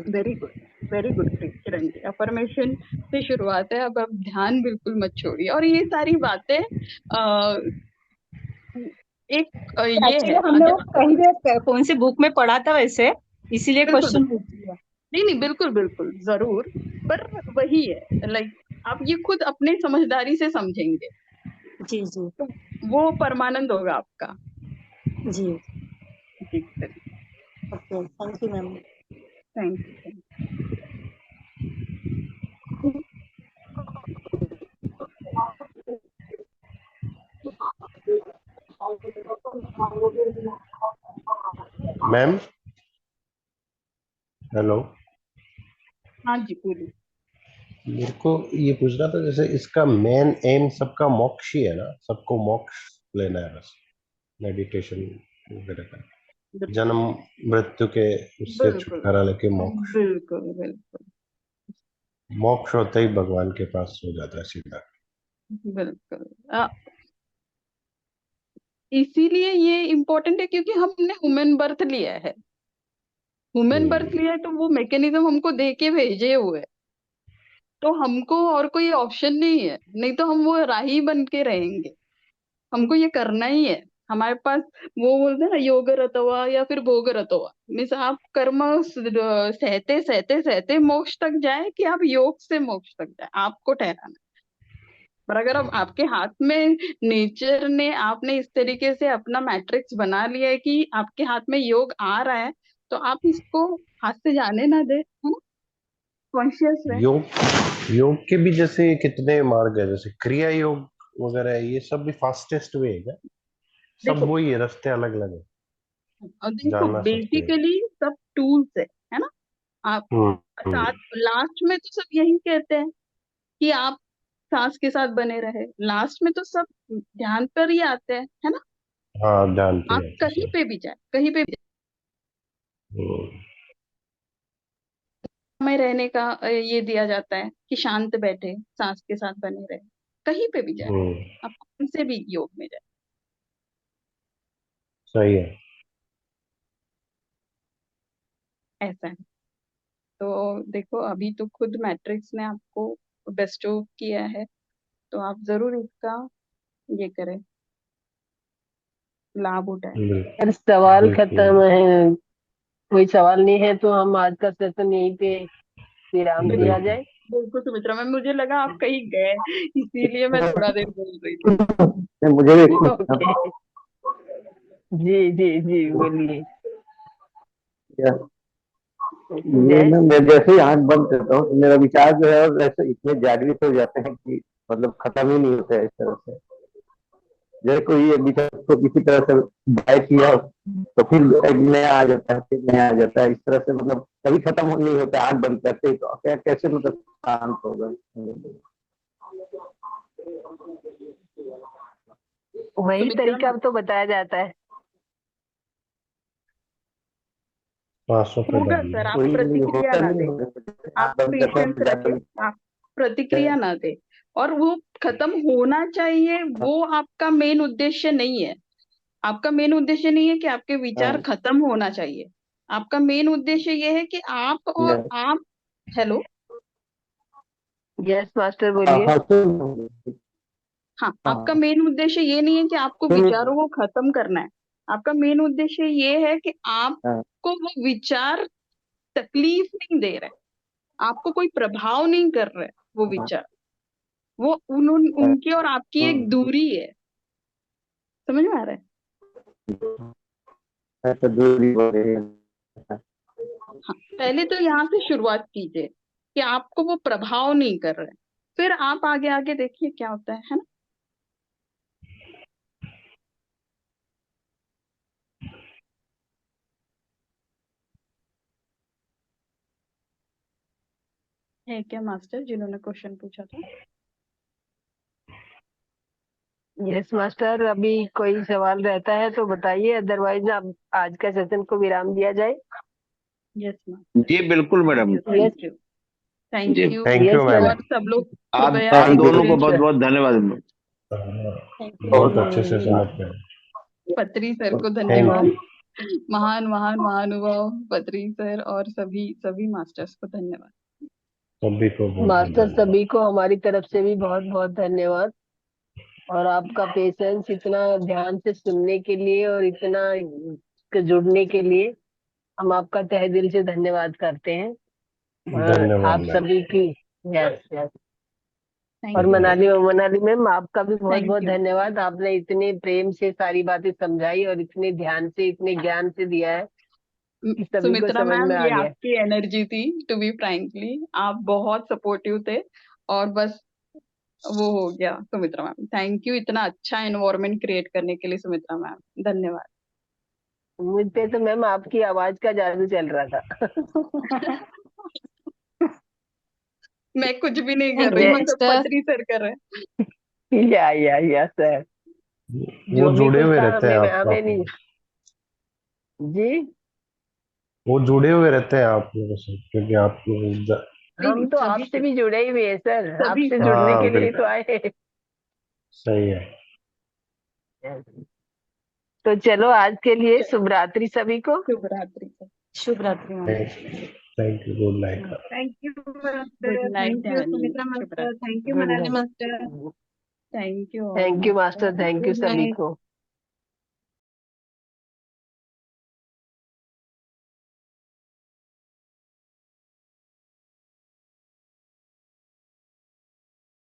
Very good, very good Kiran ji. Affirmation से शुरुआत है, अब आप ध्यान बिल्कुल मत छोड़िए। और ये सारी बातें एक ये एक्चुअली है, हमने वो अगर कहीं भी कौन सी बुक में पढ़ा था वैसे, इसीलिए बिल्कुल क्वेश्चन बिल्कुल, पूछ लिया। नहीं नहीं, बिल्कुल बिल्कुल जरूर। पर वही है, लाइक आप ये खुद अपने समझदारी से समझेंगे जी जी तो वो परमानंद होगा आपका। जी। जी, okay, thank you ma'am. Thank you. Ma'am hello. हाँ जी, बोलिए। मेरे को ये पूछना था, जैसे इसका मेन एम सबका मोक्ष ही है ना, सबको मोक्ष लेना है बस, मेडिटेशन वगैरह का, जन्म मृत्यु के उससे बिल्कुल छुटकारा लेके मोक्ष। बिल्कुल बिल्कुल मोक्ष होते ही भगवान के पास हो जाता है सीधा। बिल्कुल। इसीलिए ये इम्पोर्टेंट है क्योंकि हमने ह्यूमन बर्थ लिया है। ह्यूमन बर्थ लिया है तो वो मैकेनिज्म हमको दे के भेजे हुए हैं। तो हमको और कोई ऑप्शन नहीं है, नहीं तो हम वो राही बन के रहेंगे। हमको ये करना ही है। हमारे पास वो बोलते हैं ना, योग रतवा या फिर भोग रतवा, मीन्स आप कर्म सहते सहते सहते मोक्ष तक जाए कि आप योग से मोक्ष तक जाए, आपको ठहराना। पर अगर अब आपके हाथ में नेचर ने, आपने इस तरीके से अपना मैट्रिक्स बना लिया है कि आपके हाथ में योग आ रहा है, तो आप इसको हाथ से जाने ना दे, है ना, कॉन्शियस रहे। योग के भी जैसे कितने मार्ग है, जैसे क्रिया योग वगैरह है, ये सब भी फास्टेस्ट वे है क्या? सब देखो, वही है, रास्ते अलग अलग है, और देखो जानना सबके। बेसिकली सब टूल्स है ना। आप हम्म। साथ लास्ट में तो सब यही कहते हैं कि आप सांस के साथ बने रहे। लास्ट में तो सब ध्यान पर ही आते हैं, है ना। हाँ, जानते आप हैं कहीं सब। पे भी जाए, कहीं पे भी हम्म। में रहने का ये दिया जाता है कि शांत बैठे, सांस के साथ बने रहे। कहीं पे भी जाए, हम्म, आप कौन से भी योग में जाए, सही है। ऐसा है। तो देखो, अभी तो खुद मैट्रिक्स ने आपको बेस्टो किया है, तो आप जरूर इसका ये करें, लाभ उठाएं। अगर सवाल बिल्कुल खत्म है, कोई सवाल नहीं है, तो हम आज का सेशन यहीं पे विराम दिया बिल्कुल। जाए। बिल्कुल सुमित्रा मैम, मुझे लगा आप कहीं गए, इसीलिए मैं थोड़ा देर बोल रही थी। मुझे भी ओके। जी जी जी, बोलिए। मैं जैसे ही आंख बंद करता हूँ तो मेरा विचार जो है वैसे इतने जागृत हो जाते हैं कि मतलब खत्म ही नहीं होता है इस तरह से। जैसे कोई एक विचार को किसी तरह से बाय किया तो फिर एक नया आ जाता है, फिर नया आ जाता है, इस तरह से मतलब कभी खत्म नहीं होता। आंख बंद करते ही तो क्या कैसे मतलब शांत होगा। वही तरीका तो बताया जाता है। सांसों पे होगा ध्यान सर, दें। आप प्रतिक्रिया ना दें, आप पेशेंस रखें, आप प्रतिक्रिया ना दें। और वो खत्म होना चाहिए, वो आपका मेन उद्देश्य नहीं है। आपका मेन उद्देश्य नहीं है कि आपके विचार खत्म होना चाहिए। आपका मेन उद्देश्य ये है कि आप और आप, हेलो, यस मास्टर बोलिए। हाँ, आपका मेन उद्देश्य ये नहीं है कि आपको विचारों को खत्म करना है। आपका मेन उद्देश्य ये है कि आपको वो विचार तकलीफ नहीं दे रहे, आपको कोई प्रभाव नहीं कर रहे वो विचार। वो उनकी और आपकी एक दूरी है। समझ में आ रहा है? दूरी हो रही है। हाँ, पहले तो यहाँ से शुरुआत कीजिए कि आपको वो प्रभाव नहीं कर रहे, फिर आप आगे आगे देखिए क्या होता है ना। है क्या मास्टर जिन्होंने क्वेश्चन पूछा था? यस मास्टर, अभी कोई सवाल रहता है तो बताइए, अदरवाइज आप आज का सेशन को विराम दिया जाए। यस जी बिल्कुल मैडम। थैंक यू, थैंक जी, यू। Thank you ma'am. और सब लोग आप कृपया दोनों को बहुत बहुत धन्यवाद। बहुत अच्छे से समझ गए। पत्री सर को थैंक धन्यवाद, यू। महान महान महानुभाव पत्री सर और सभी मास्टर्स को धन्यवाद। सभी को बहुत मास्टर सभी को हमारी तरफ से भी बहुत बहुत धन्यवाद। और आपका पेशेंस इतना ध्यान से सुनने के लिए और इतना जुड़ने के लिए हम आपका तहे दिल से धन्यवाद करते हैं। और धन्यवाद आप मैम। सभी की यस यस। और you. मनाली मैम आपका भी बहुत Thank बहुत you. धन्यवाद। आपने इतने प्रेम से सारी बातें समझाई और इतने ध्यान से इतने ज्ञान से दिया है कि सभी को सुमित्रा समझ मैम, में आ ये गया। आपकी एनर्जी थी, टू बी फ्रैंकली आप बहुत सपोर्टिव थे और बस वो हो गया। सुमित्रा मैम थैंक यू, इतना अच्छा एनवायरनमेंट क्रिएट करने के लिए सुमित्रा मैम धन्यवाद। मुझ पे तो मैम आपकी आवाज का जादू चल रहा था। मैं कुछ भी नहीं कर रही हूँ, सब पत्री सर कर रहे हैं। या सर, वो जो भी जुड़े कुछ हुए था रहते हैं हमें आप हमें नहीं जी। वो जुड़े हुए रहते हैं आप लोगों से, क्योंकि आप हम तो आपसे भी जुड़े ही हुए हैं सर, आपसे जुड़ने हाँ के लिए तो बिल्कुल आए। सही है। तो चलो आज के लिए शुभ रात्रि सभी को। शुभ रात्रि। शुभ रात्रि। Thank you, good night. Thank you good night. Thank you Sumitra master, thank you good Manali night. Master, thank you thank you master, thank you good सभी नाइट। को।